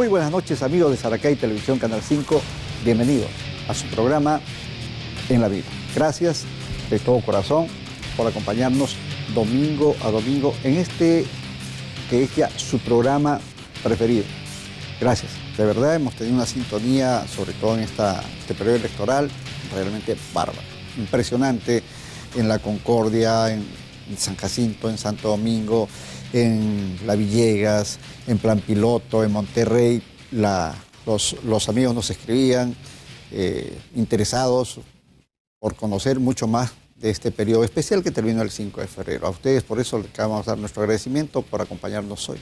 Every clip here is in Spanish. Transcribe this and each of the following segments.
Muy buenas noches, amigos de Saracay Televisión Canal 5. Bienvenidos a su programa En la Vida. Gracias de todo corazón por acompañarnos domingo a domingo en este que es ya su programa preferido. Gracias. De verdad hemos tenido una sintonía, sobre todo en este periodo electoral, realmente bárbara. Impresionante en La Concordia, en San Jacinto, en Santo Domingo, en La Villegas, en Plan Piloto, en Monterrey. Los amigos nos escribían interesados por conocer mucho más de este periodo especial que terminó el 5 de febrero. A ustedes por eso les vamos a dar nuestro agradecimiento por acompañarnos hoy.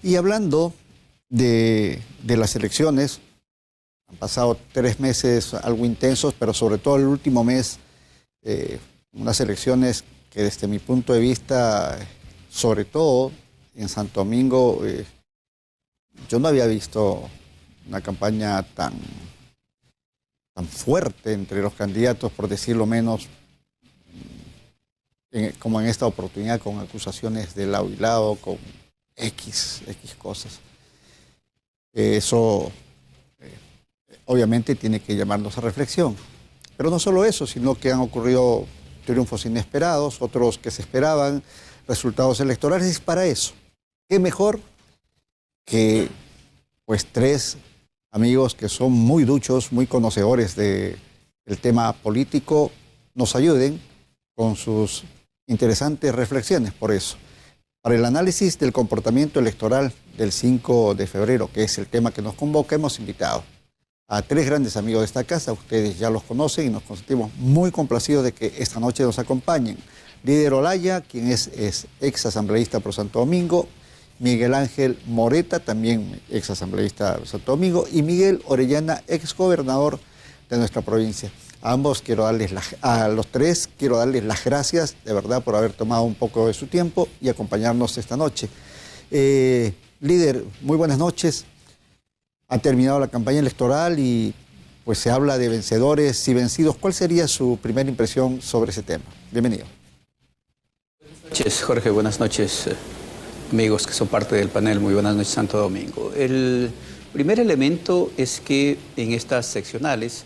Y hablando de las elecciones, han pasado 3 meses algo intensos, pero sobre todo el último mes, unas elecciones que desde mi punto de vista, sobre todo en Santo Domingo, yo no había visto una campaña tan fuerte entre los candidatos, por decirlo menos, como en esta oportunidad, con acusaciones de lado y lado, con X cosas. Eso obviamente tiene que llamarnos a reflexión. Pero no solo eso, sino que han ocurrido triunfos inesperados, otros que se esperaban, resultados electorales. Y para eso, ¿qué mejor que pues 3 amigos que son muy duchos, muy conocedores del tema político, nos ayuden con sus interesantes reflexiones por eso? Para el análisis del comportamiento electoral del 5 de febrero, que es el tema que nos convoca, hemos invitado a 3 grandes amigos de esta casa. Ustedes ya los conocen y nos sentimos muy complacidos de que esta noche nos acompañen. Líder Olaya, quien es ex asambleísta por Santo Domingo; Miguel Ángel Moreta, también ex asambleísta por Santo Domingo; y Miguel Orellana, ex gobernador de nuestra provincia. A ambos a los 3 quiero darles las gracias de verdad por haber tomado un poco de su tiempo y acompañarnos esta noche. Líder, muy buenas noches. Ha terminado la campaña electoral y pues se habla de vencedores y vencidos. ¿Cuál sería su primera impresión sobre ese tema? Bienvenido. Buenas noches, Jorge. Buenas noches, amigos que son parte del panel. Muy buenas noches, Santo Domingo. El primer elemento es que en estas seccionales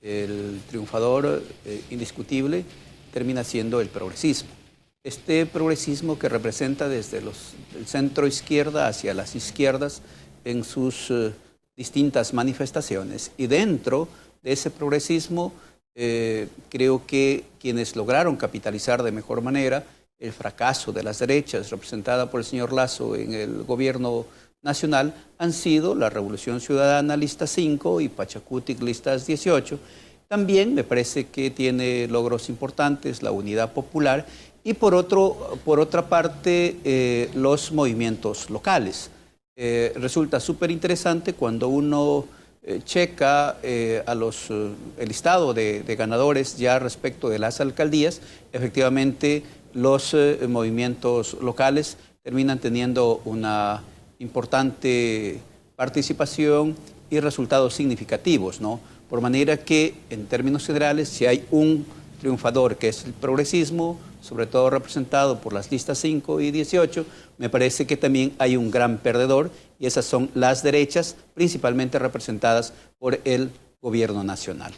el triunfador indiscutible termina siendo el progresismo. Este progresismo que representa desde el centro izquierda hacia las izquierdas en sus distintas manifestaciones. Y dentro de ese progresismo creo que quienes lograron capitalizar de mejor manera el fracaso de las derechas representada por el señor Lasso en el gobierno nacional han sido la Revolución Ciudadana Lista 5 y Pachacutic Listas 18. También me parece que tiene logros importantes la Unidad Popular y por otra parte los movimientos locales. Resulta súper interesante cuando uno checa el listado de ganadores ya respecto de las alcaldías. Efectivamente los movimientos locales terminan teniendo una importante participación y resultados significativos, ¿no? Por manera que, en términos generales, si hay un triunfador que es el progresismo, sobre todo representado por las listas 5 y 18, me parece que también hay un gran perdedor, y esas son las derechas, principalmente representadas por el gobierno nacional.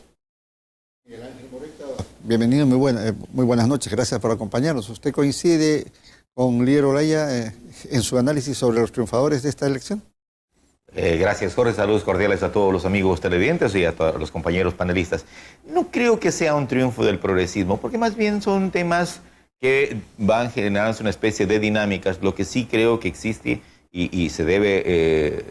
Miguel Ángel Moreta, bienvenido, muy buenas noches, gracias por acompañarnos. ¿Usted coincide con líder Olaya en su análisis sobre los triunfadores de esta elección? Gracias, Jorge. Saludos cordiales a todos los amigos televidentes y a todos los compañeros panelistas. No creo que sea un triunfo del progresismo, porque más bien son temas que van generando una especie de dinámicas. Lo que sí creo que existe y se debe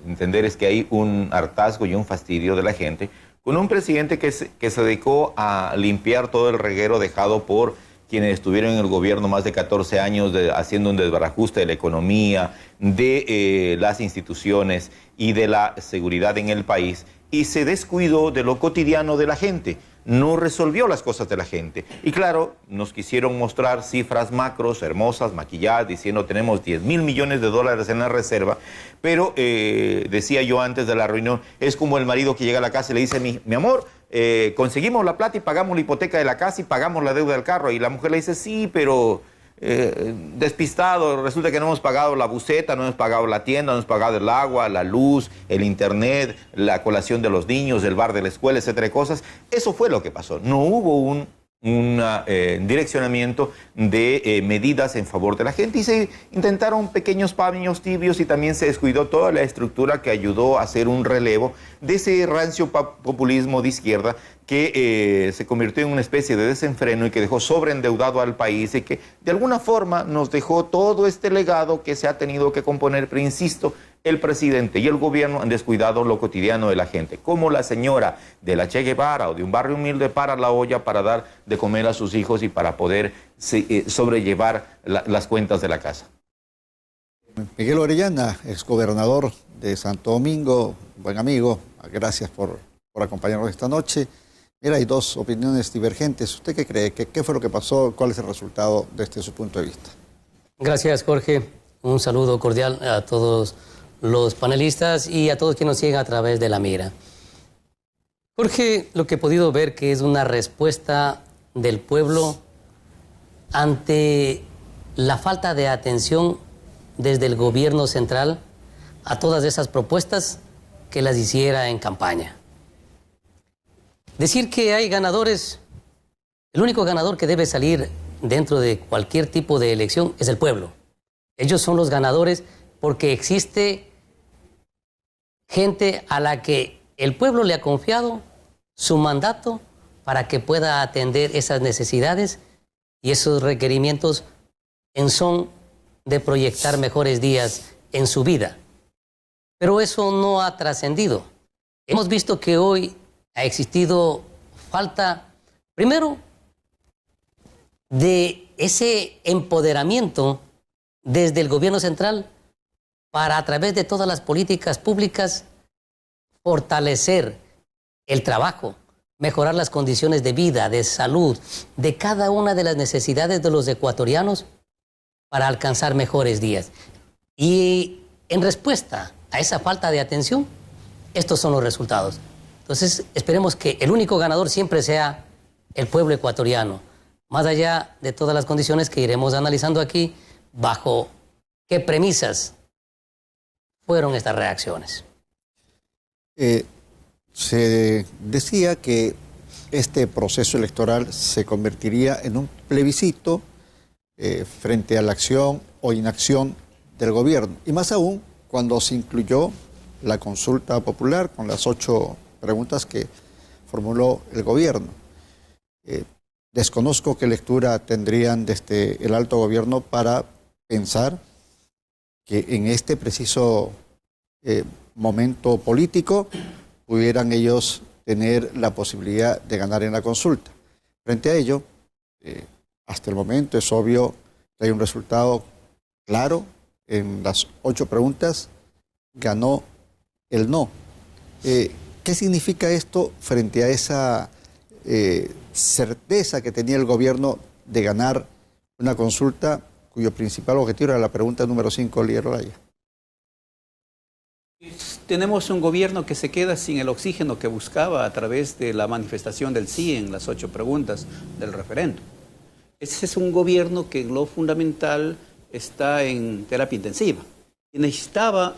entender es que hay un hartazgo y un fastidio de la gente con un presidente que se dedicó a limpiar todo el reguero dejado por quienes estuvieron en el gobierno más de 14 años haciendo un desbarajuste de la economía, de las instituciones y de la seguridad en el país, y se descuidó de lo cotidiano de la gente. No resolvió las cosas de la gente. Y claro, nos quisieron mostrar cifras macros, hermosas, maquilladas, diciendo tenemos 10.000 millones de dólares en la reserva, pero decía yo antes de la reunión, es como el marido que llega a la casa y le dice, mi amor, conseguimos la plata y pagamos la hipoteca de la casa y pagamos la deuda del carro. Y la mujer le dice, sí, pero despistado, resulta que no hemos pagado la buseta, no hemos pagado la tienda, no hemos pagado el agua, la luz, el internet, la colación de los niños, el bar de la escuela, etcétera, cosas. Eso fue lo que pasó. No hubo un direccionamiento de medidas en favor de la gente y se intentaron pequeños paños tibios y también se descuidó toda la estructura que ayudó a hacer un relevo de ese rancio populismo de izquierda que se convirtió en una especie de desenfreno y que dejó sobreendeudado al país y que de alguna forma nos dejó todo este legado que se ha tenido que componer, pero insisto, el presidente y el gobierno han descuidado lo cotidiano de la gente, como la señora de la Che Guevara o de un barrio humilde para la olla para dar de comer a sus hijos y para poder sobrellevar las cuentas de la casa. Miguel Orellana, exgobernador de Santo Domingo, buen amigo, gracias por acompañarnos esta noche. Mira, hay dos opiniones divergentes. ¿Usted qué cree? ¿Qué fue lo que pasó? ¿Cuál es el resultado desde su punto de vista? Gracias, Jorge. Un saludo cordial a todos los panelistas y a todos quienes nos siguen a través de La Mira. Jorge, lo que he podido ver que es una respuesta del pueblo ante la falta de atención desde el gobierno central a todas esas propuestas que las hiciera en campaña. Decir que hay ganadores, el único ganador que debe salir dentro de cualquier tipo de elección es el pueblo. Ellos son los ganadores porque existe gente a la que el pueblo le ha confiado su mandato para que pueda atender esas necesidades y esos requerimientos en son de proyectar mejores días en su vida. Pero eso no ha trascendido. Hemos visto que hoy ha existido falta, primero, de ese empoderamiento desde el gobierno central para, a través de todas las políticas públicas, fortalecer el trabajo, mejorar las condiciones de vida, de salud, de cada una de las necesidades de los ecuatorianos para alcanzar mejores días. Y en respuesta a esa falta de atención, estos son los resultados. Entonces, esperemos que el único ganador siempre sea el pueblo ecuatoriano, más allá de todas las condiciones que iremos analizando aquí, bajo qué premisas fueron estas reacciones. Se decía que este proceso electoral se convertiría en un plebiscito frente a la acción o inacción del gobierno, y más aún cuando se incluyó la consulta popular con las 8 preguntas que formuló el gobierno. Desconozco qué lectura tendrían desde el alto gobierno para pensar que en este preciso momento político pudieran ellos tener la posibilidad de ganar en la consulta. Frente a ello, hasta el momento es obvio que hay un resultado claro. En las 8 preguntas ganó el no. ¿Qué significa esto frente a esa certeza que tenía el gobierno de ganar una consulta cuyo principal objetivo era la pregunta número 5, líder Olaya? Tenemos un gobierno que se queda sin el oxígeno que buscaba a través de la manifestación del sí en las 8 preguntas del referéndum. Ese es un gobierno que en lo fundamental está en terapia intensiva y necesitaba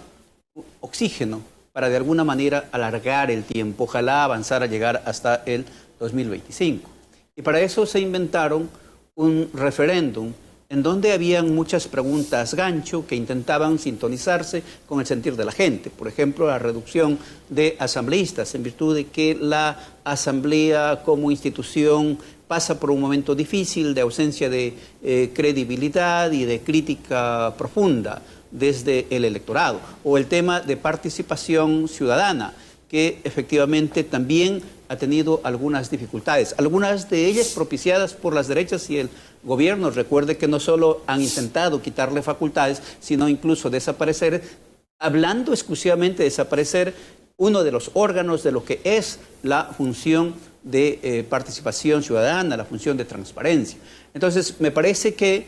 oxígeno para de alguna manera alargar el tiempo, ojalá avanzar a llegar hasta el 2025. Y para eso se inventaron un referéndum en donde habían muchas preguntas gancho que intentaban sintonizarse con el sentir de la gente. Por ejemplo, la reducción de asambleístas, en virtud de que la asamblea como institución pasa por un momento difícil de ausencia de credibilidad y de crítica profunda desde el electorado. O el tema de participación ciudadana, que efectivamente también ha tenido algunas dificultades, algunas de ellas propiciadas por las derechas y el gobierno. Recuerde que no solo han intentado quitarle facultades, sino incluso desaparecer, hablando exclusivamente de desaparecer uno de los órganos de lo que es la función de participación ciudadana, la función de transparencia. Entonces, me parece que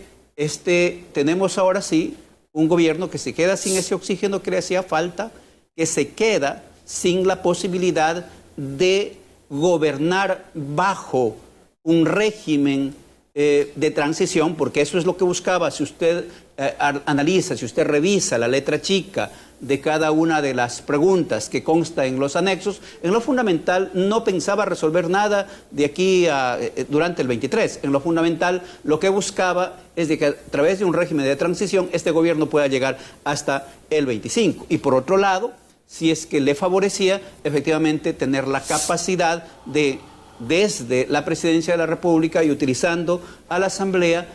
tenemos ahora sí un gobierno que se queda sin ese oxígeno que le hacía falta, que se queda sin la posibilidad de gobernar bajo un régimen de transición, porque eso es lo que buscaba. Si usted analiza, si usted revisa la letra chica de cada una de las preguntas que consta en los anexos, en lo fundamental no pensaba resolver nada de aquí durante el 23. En lo fundamental lo que buscaba es de que a través de un régimen de transición este gobierno pueda llegar hasta el 25. Y por otro lado, si es que le favorecía efectivamente tener la capacidad de, desde la Presidencia de la República y utilizando a la Asamblea,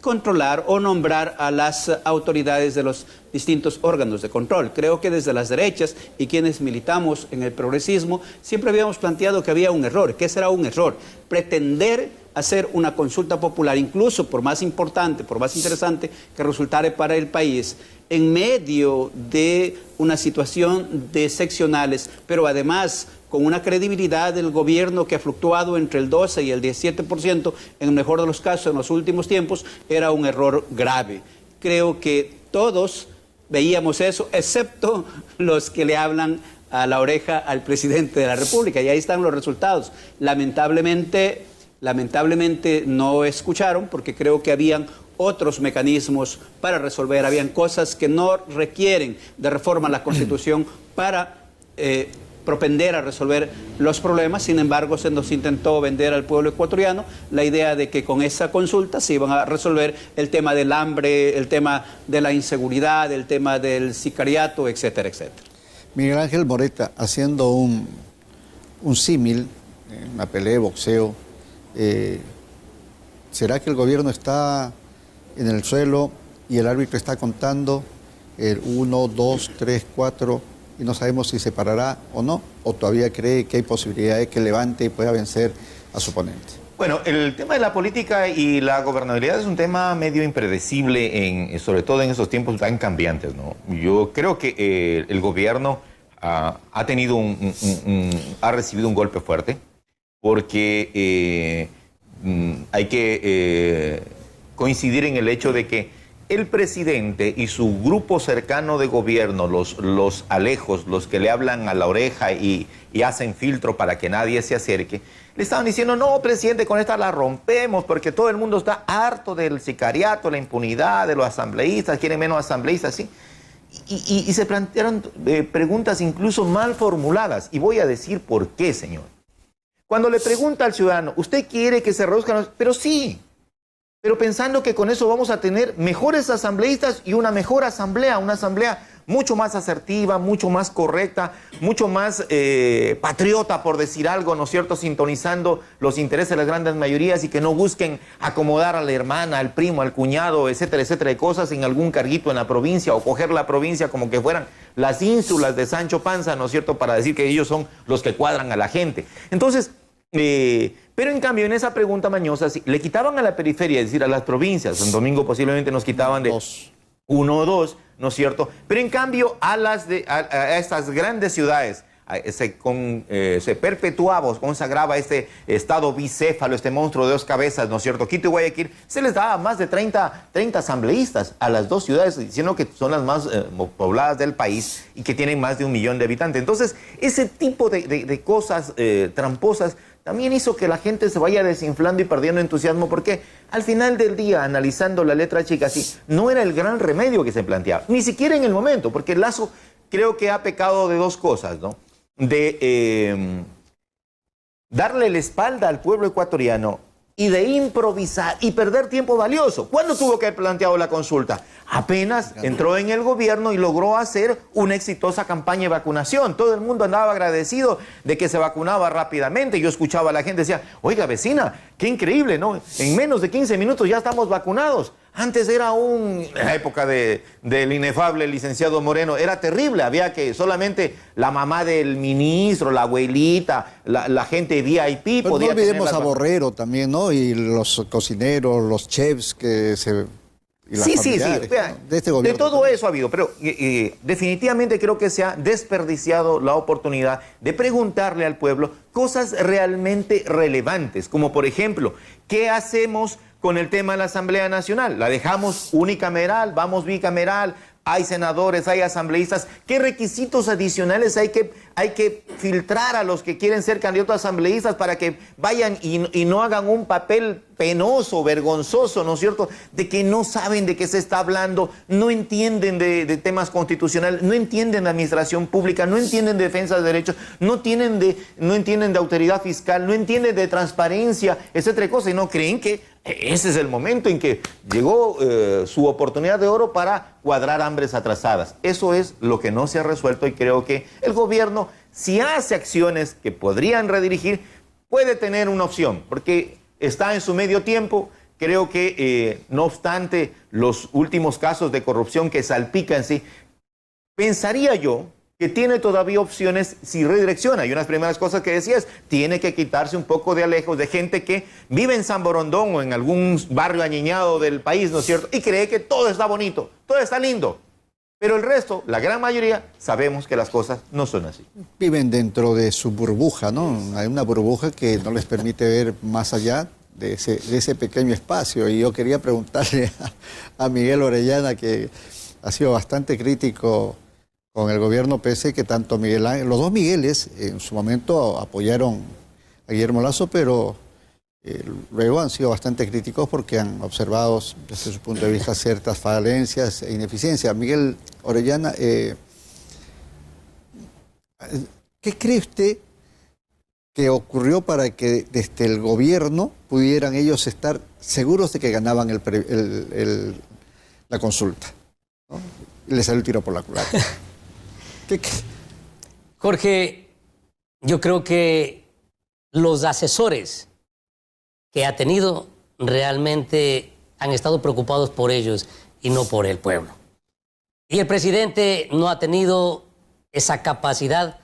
controlar o nombrar a las autoridades de los distintos órganos de control. Creo que desde las derechas y quienes militamos en el progresismo siempre habíamos planteado que había un error. ¿Qué será un error? Pretender hacer una consulta popular, incluso por más importante, por más interesante que resultare para el país, en medio de una situación de seccionales, pero además con una credibilidad del gobierno que ha fluctuado entre el 12 y el 17%, en el mejor de los casos en los últimos tiempos, era un error grave. Creo que todos veíamos eso, excepto los que le hablan a la oreja al presidente de la República, y ahí están los resultados. Lamentablemente no escucharon, porque creo que habían otros mecanismos para resolver, habían cosas que no requieren de reforma a la Constitución para propender a resolver los problemas. Sin embargo, se nos intentó vender al pueblo ecuatoriano la idea de que con esa consulta se iban a resolver el tema del hambre, el tema de la inseguridad, el tema del sicariato, etcétera, etcétera. Miguel Ángel Moreta, haciendo un símil, una pelea de boxeo, ¿será que el gobierno está en el suelo y el árbitro está contando el 1, 2, 3, 4 y no sabemos si se parará o no? ¿O todavía cree que hay posibilidad de que levante y pueda vencer a su oponente? Bueno, el tema de la política y la gobernabilidad es un tema medio impredecible, sobre todo en estos tiempos tan cambiantes, ¿no? Yo creo que el gobierno ha recibido un golpe fuerte, porque hay que coincidir en el hecho de que el presidente y su grupo cercano de gobierno, los alejos, los que le hablan a la oreja y hacen filtro para que nadie se acerque, le estaban diciendo: no, presidente, con esta la rompemos, porque todo el mundo está harto del sicariato, la impunidad, de los asambleístas, quieren menos asambleístas, ¿sí? Y se plantearon preguntas incluso mal formuladas. Y voy a decir por qué, señor. Cuando le pregunta al ciudadano: ¿usted quiere que se reduzcan? Pero sí, pero pensando que con eso vamos a tener mejores asambleístas y una mejor asamblea, una asamblea mucho más asertiva, mucho más correcta, mucho más patriota, por decir algo, ¿no es cierto?, sintonizando los intereses de las grandes mayorías y que no busquen acomodar a la hermana, al primo, al cuñado, etcétera, etcétera, de cosas en algún carguito en la provincia, o coger la provincia como que fueran las ínsulas de Sancho Panza, ¿no es cierto?, para decir que ellos son los que cuadran a la gente. Entonces, pero en cambio en esa pregunta mañosa le quitaban a la periferia, es decir, a las provincias. En Domingo posiblemente nos quitaban de 1 o 2, ¿no es cierto? Pero en cambio a estas grandes ciudades se perpetuaba o consagraba este estado bicéfalo, este monstruo de 2 cabezas, ¿no es cierto? Quito y Guayaquil, se les daba más de 30 asambleístas a las 2 ciudades, diciendo que son las más pobladas del país y que tienen más de 1 millón de habitantes. Entonces, ese tipo de cosas tramposas también hizo que la gente se vaya desinflando y perdiendo entusiasmo, porque al final del día, analizando la letra chica así, no era el gran remedio que se planteaba, ni siquiera en el momento, porque Lazo creo que ha pecado de 2 cosas, ¿no? De darle la espalda al pueblo ecuatoriano y de improvisar y perder tiempo valioso. ¿Cuándo tuvo que haber planteado la consulta? Apenas entró en el gobierno y logró hacer una exitosa campaña de vacunación. Todo el mundo andaba agradecido de que se vacunaba rápidamente. Yo escuchaba a la gente, decía: oiga, vecina, qué increíble, ¿no? En menos de 15 minutos ya estamos vacunados. Antes era en la época del inefable licenciado Moreno, era terrible. Había que solamente la mamá del ministro, la abuelita, la gente VIP pero podía no olvidemos tener a Borrero también, ¿no? Y los cocineros, los chefs que se... Sí. ¿no? De este gobierno. De todo eso ha habido, pero definitivamente creo que se ha desperdiciado la oportunidad de preguntarle al pueblo cosas realmente relevantes, como por ejemplo, ¿qué hacemos con el tema de la Asamblea Nacional? ¿La dejamos unicameral? ¿Vamos bicameral? hay senadores, hay asambleístas. ¿Qué requisitos adicionales hay que filtrar a los que quieren ser candidatos a asambleístas para que vayan y no hagan un papel penoso, vergonzoso, ¿no es cierto?, de que no saben de qué se está hablando, no entienden de temas constitucionales, no entienden de administración pública, no entienden de defensa de derechos, no entienden de autoridad fiscal, no entienden de transparencia, etcétera, cosas, y no creen que ese es el momento en que llegó su oportunidad de oro para cuadrar hambres atrasadas. Eso es lo que no se ha resuelto, y creo que el gobierno, si hace acciones que podrían redirigir, puede tener una opción, porque está en su medio tiempo. Creo que, no obstante los últimos casos de corrupción que salpican, sí, pensaría yo que tiene todavía opciones si redirecciona. Y unas primeras cosas que decías, tiene que quitarse un poco de alejos de gente que vive en San Borondón o en algún barrio añeñado del país, ¿no es cierto?, y cree que todo está bonito, todo está lindo. Pero el resto, la gran mayoría, sabemos que las cosas no son así. Viven dentro de su burbuja, ¿no? Hay una burbuja que no les permite ver más allá de ese pequeño espacio. Y yo quería preguntarle a Miguel Orellana, que ha sido bastante crítico con el gobierno, pese que tanto Miguel Ángel, los dos Migueles en su momento apoyaron a Guillermo Lasso, pero luego han sido bastante críticos porque han observado desde su punto de vista ciertas falencias e ineficiencias. Miguel Orellana, ¿qué cree usted que ocurrió para que desde el gobierno pudieran ellos estar seguros de que ganaban la consulta, ¿no? Le salió el tiro por la culata. ¿Qué? Jorge, yo creo que los asesores que ha tenido realmente han estado preocupados por ellos y no por el pueblo. Y el presidente no ha tenido esa capacidad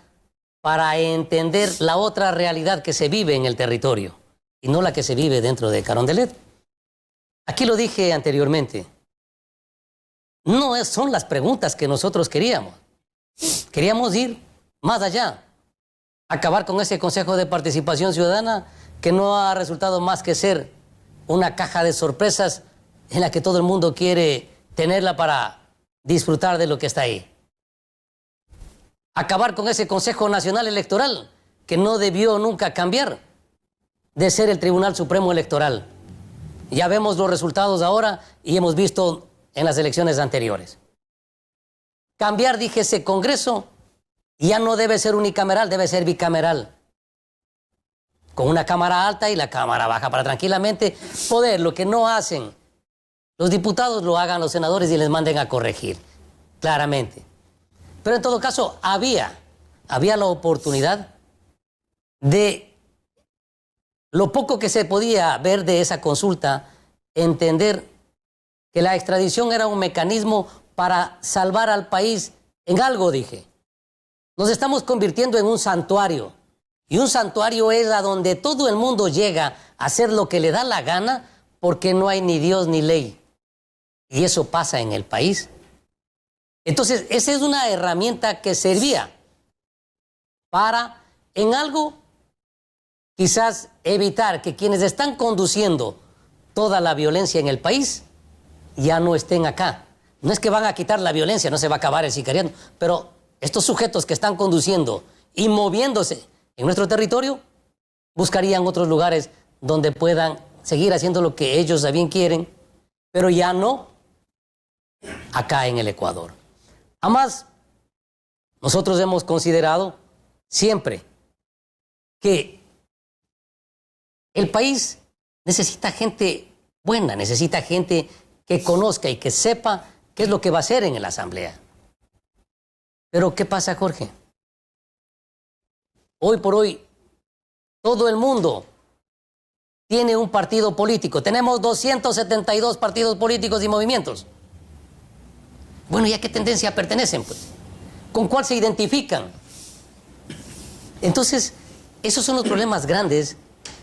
para entender la otra realidad que se vive en el territorio y no la que se vive dentro de Carondelet. Aquí lo dije anteriormente. No son las preguntas que nosotros queríamos. Queríamos ir más allá, acabar con ese Consejo de Participación Ciudadana que no ha resultado más que ser una caja de sorpresas en la que todo el mundo quiere tenerla para disfrutar de lo que está ahí. Acabar con ese Consejo Nacional Electoral que no debió nunca cambiar de ser el Tribunal Supremo Electoral. Ya vemos los resultados ahora y hemos visto en las elecciones anteriores. Cambiar, dije, ese Congreso ya no debe ser unicameral, debe ser bicameral. Con una cámara alta y la cámara baja para tranquilamente poder, lo que no hacen los diputados, lo hagan los senadores y les manden a corregir, claramente. Pero en todo caso, había la oportunidad de lo poco que se podía ver de esa consulta, entender que la extradición era un mecanismo para salvar al país en algo, dije. Nos estamos convirtiendo en un santuario. Y un santuario es a donde todo el mundo llega a hacer lo que le da la gana porque no hay ni Dios ni ley. Y eso pasa en el país. Entonces, esa es una herramienta que servía para, en algo, quizás evitar que quienes están conduciendo toda la violencia en el país ya no estén acá. No es que van a quitar la violencia, no se va a acabar el sicariato, pero estos sujetos que están conduciendo y moviéndose en nuestro territorio buscarían otros lugares donde puedan seguir haciendo lo que ellos bien quieren, pero ya no acá en el Ecuador. Además, nosotros hemos considerado siempre que el país necesita gente buena, necesita gente que conozca y que sepa qué es lo que va a hacer en la Asamblea. Pero ¿qué pasa, Jorge? Hoy por hoy, todo el mundo tiene un partido político. Tenemos 272 partidos políticos y movimientos. Bueno, ¿y a qué tendencia pertenecen, pues? ¿Con cuál se identifican? Entonces, esos son los problemas grandes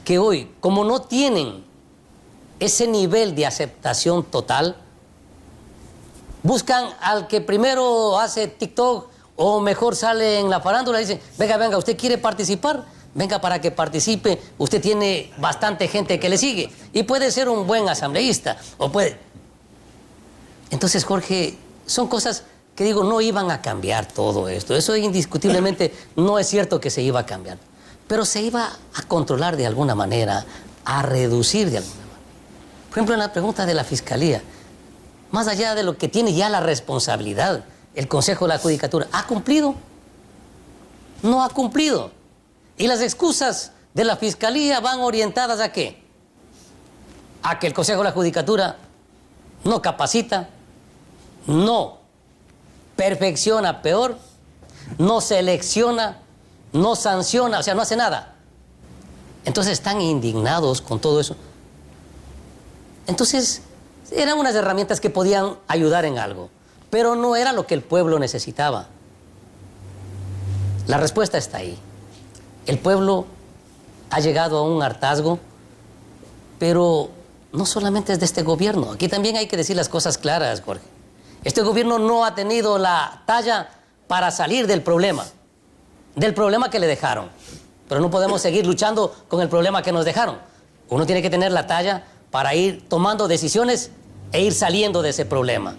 que hoy, como no tienen ese nivel de aceptación total, buscan al que primero hace TikTok o mejor sale en la farándula y dicen, venga, ¿usted quiere participar? Venga para que participe, usted tiene bastante gente que le sigue y puede ser un buen asambleísta o puede... Entonces, Jorge, son cosas que digo, no iban a cambiar todo esto. Eso indiscutiblemente no es cierto que se iba a cambiar. Pero se iba a controlar de alguna manera, a reducir de alguna manera. Por ejemplo, en la pregunta de la Fiscalía, más allá de lo que tiene ya la responsabilidad, el Consejo de la Judicatura, ¿ha cumplido? No ha cumplido. Y las excusas de la Fiscalía van orientadas ¿a qué? A que el Consejo de la Judicatura no capacita, no perfecciona, peor, no selecciona, no sanciona, o sea, no hace nada. Entonces están indignados con todo eso. Entonces, eran unas herramientas que podían ayudar en algo, pero no era lo que el pueblo necesitaba. La respuesta está ahí. El pueblo ha llegado a un hartazgo, pero no solamente es de este gobierno. Aquí también hay que decir las cosas claras, Jorge. Este gobierno no ha tenido la talla para salir del problema que le dejaron. Pero no podemos seguir luchando con el problema que nos dejaron. Uno tiene que tener la talla para ir tomando decisiones e ir saliendo de ese problema.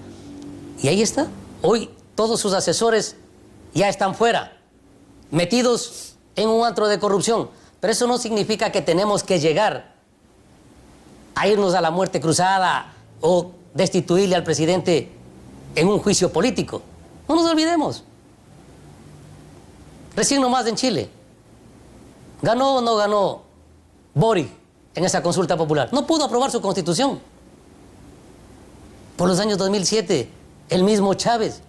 Y ahí está. Hoy todos sus asesores ya están fuera, metidos en un antro de corrupción. Pero eso no significa que tenemos que llegar a irnos a la muerte cruzada o destituirle al presidente en un juicio político. No nos olvidemos. Recién nomás en Chile, ¿ganó o no ganó Boric en esa consulta popular? No pudo aprobar su constitución. Por los años 2007, el mismo Chávez.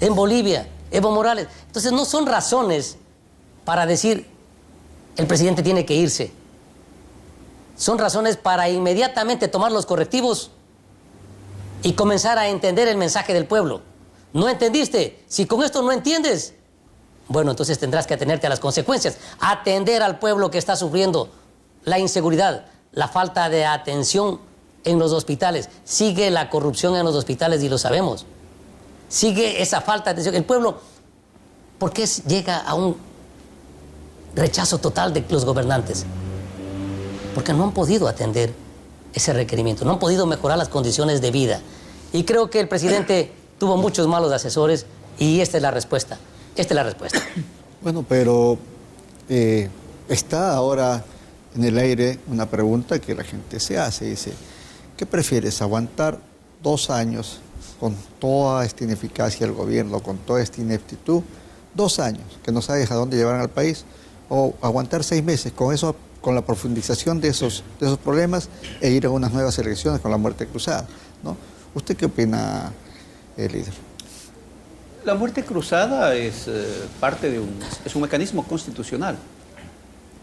En Bolivia, Evo Morales. Entonces no son razones para decir el presidente tiene que irse. Son razones para inmediatamente tomar los correctivos y comenzar a entender el mensaje del pueblo. ¿No entendiste? Si con esto no entiendes, bueno, entonces tendrás que atenerte a las consecuencias. Atender al pueblo que está sufriendo la inseguridad, la falta de atención en los hospitales. Sigue la corrupción en los hospitales y lo sabemos. Sigue esa falta de atención. El pueblo, ¿por qué llega a un rechazo total de los gobernantes? Porque no han podido atender ese requerimiento, no han podido mejorar las condiciones de vida. Y creo que el presidente tuvo muchos malos asesores y esta es la respuesta. Esta es la respuesta. Bueno, pero está ahora en el aire una pregunta que la gente se hace. Dice, ¿qué prefieres, aguantar 2 años con toda esta ineficacia del gobierno, con toda esta ineptitud, 2 años, que no sabes a dónde llevarán al país, o aguantar 6 meses con eso, con la profundización de esos problemas e ir a unas nuevas elecciones con la muerte cruzada, ¿no? ¿Usted qué opina, líder? La muerte cruzada es parte de es un mecanismo constitucional.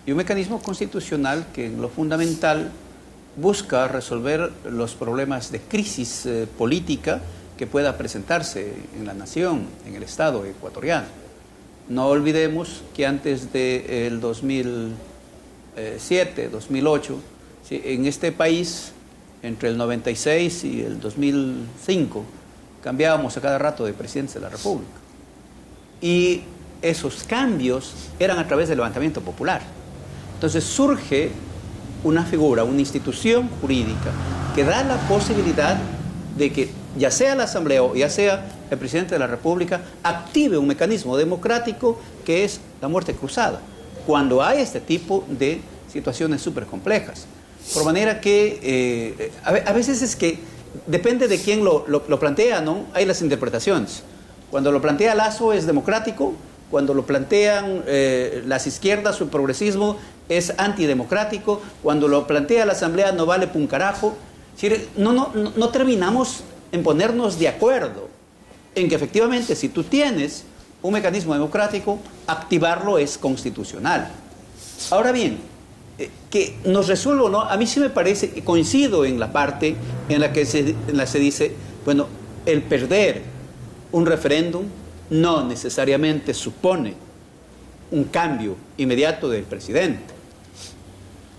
Y un mecanismo constitucional que en lo fundamental busca resolver los problemas de crisis política que pueda presentarse en la nación, en el Estado ecuatoriano. No olvidemos que antes del 2007, 2008, ¿sí?, en este país, entre el 96 y el 2005, cambiábamos a cada rato de presidentes de la República. Y esos cambios eran a través del levantamiento popular. Entonces surge una figura, una institución jurídica que da la posibilidad de que ya sea la Asamblea o ya sea el presidente de la República active un mecanismo democrático que es la muerte cruzada, cuando hay este tipo de situaciones súper complejas. Por manera que a veces es que depende de quién lo plantea, ¿no? Hay las interpretaciones. Cuando lo plantea Lasso es democrático, cuando lo plantean las izquierdas o el progresismo es antidemocrático, cuando lo plantea la Asamblea no vale pun carajo. Es decir, no terminamos en ponernos de acuerdo en que efectivamente si tú tienes un mecanismo democrático, activarlo es constitucional. Ahora bien, que nos resuelva o no, a mí sí me parece que coincido en la parte en la que se dice, bueno, el perder un referéndum no necesariamente supone un cambio inmediato del presidente.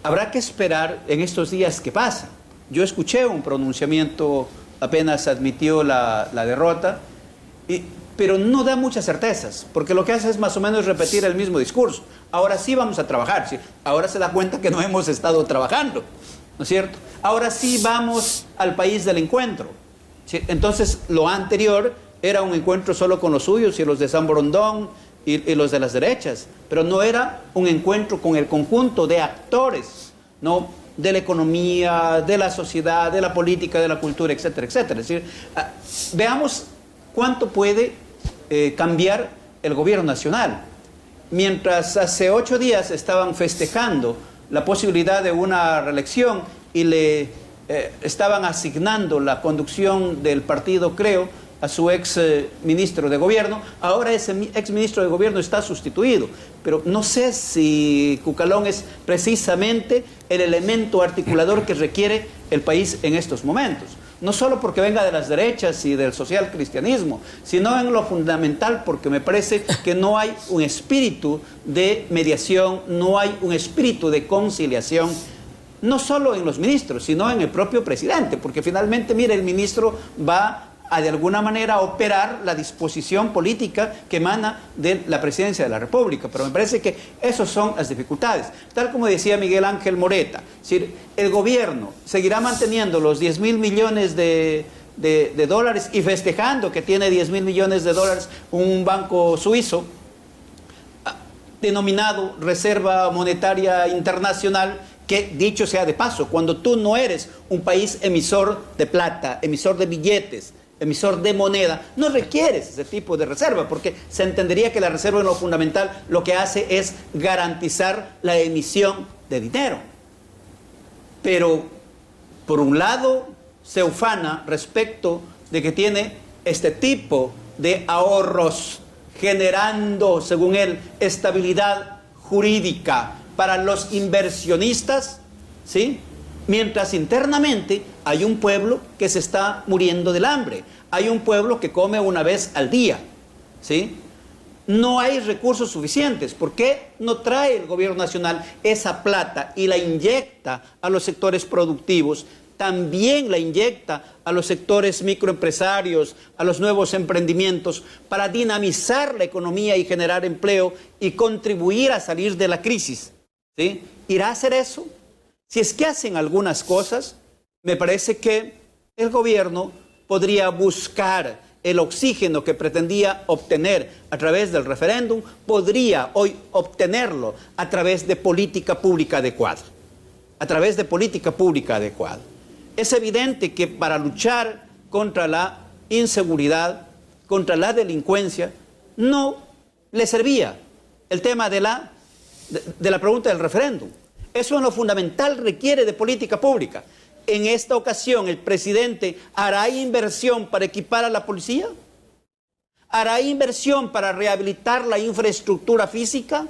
Habrá que esperar en estos días qué pasa. Yo escuché un pronunciamiento apenas admitió la derrota, pero no da muchas certezas, porque lo que hace es más o menos repetir el mismo discurso. Ahora sí vamos a trabajar, ¿sí? Ahora se da cuenta que no hemos estado trabajando, ¿no es cierto? Ahora sí vamos al país del encuentro. ¿sí? Entonces, lo anterior era un encuentro solo con los suyos y los de San Borondón y los de las derechas, pero no era un encuentro con el conjunto de actores, ¿no?, de la economía, de la sociedad, de la política, de la cultura, etcétera, etcétera. Es decir, veamos cuánto puede cambiar el gobierno nacional. Mientras hace 8 días estaban festejando la posibilidad de una reelección y le estaban asignando la conducción del partido, creo, a su ex ministro de gobierno, ahora ese ex ministro de gobierno está sustituido. Pero no sé si Cucalón es precisamente el elemento articulador que requiere el país en estos momentos. No solo porque venga de las derechas y del social cristianismo, sino en lo fundamental porque me parece que no hay un espíritu de mediación, no hay un espíritu de conciliación, no solo en los ministros, sino en el propio presidente, porque finalmente, mire, el ministro va a de alguna manera operar la disposición política que emana de la presidencia de la República. Pero me parece que esas son las dificultades. Tal como decía Miguel Ángel Moreta, es decir, el gobierno seguirá manteniendo los 10.000 millones de dólares y festejando que tiene 10.000 millones de dólares un banco suizo denominado Reserva Monetaria Internacional, que, dicho sea de paso, cuando tú no eres un país emisor de plata, emisor de billetes, emisor de moneda, no requieres ese tipo de reserva, porque se entendería que la reserva en lo fundamental lo que hace es garantizar la emisión de dinero. Pero, por un lado, se ufana respecto de que tiene este tipo de ahorros, generando, según él, estabilidad jurídica para los inversionistas, ¿sí?, mientras internamente hay un pueblo que se está muriendo del hambre, hay un pueblo que come una vez al día, ¿sí? No hay recursos suficientes. ¿Por qué no trae el gobierno nacional esa plata y la inyecta a los sectores productivos? También la inyecta a los sectores microempresarios, a los nuevos emprendimientos, para dinamizar la economía y generar empleo y contribuir a salir de la crisis, ¿sí? ¿Irá a hacer eso? Si es que hacen algunas cosas, me parece que el gobierno podría buscar el oxígeno que pretendía obtener a través del referéndum, podría hoy obtenerlo a través de política pública adecuada. A través de política pública adecuada. Es evidente que para luchar contra la inseguridad, contra la delincuencia, no le servía el tema de la pregunta del referéndum. Eso en lo fundamental requiere de política pública. En esta ocasión, ¿el presidente hará inversión para equipar a la policía? ¿Hará inversión para rehabilitar la infraestructura física?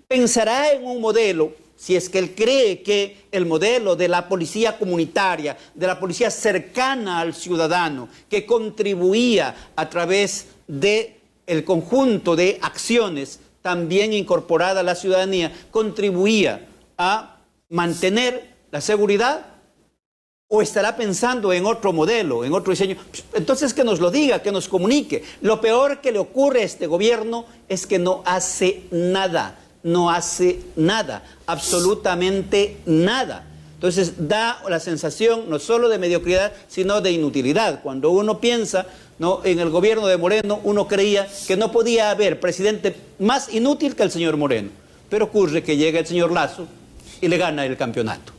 ¿Pensará en un modelo, si es que él cree que el modelo de la policía comunitaria, de la policía cercana al ciudadano, que contribuía a través del conjunto de acciones también incorporada a la ciudadanía, contribuía a mantener la seguridad? ¿O estará pensando en otro modelo, en otro diseño? Entonces que nos lo diga, que nos comunique. Lo peor que le ocurre a este gobierno es que no hace nada, absolutamente nada. Entonces da la sensación no solo de mediocridad, sino de inutilidad. Cuando uno piensa, ¿no?, en el gobierno de Moreno, uno creía que no podía haber presidente más inútil que el señor Moreno. Pero ocurre que llega el señor Lasso y le gana el campeonato,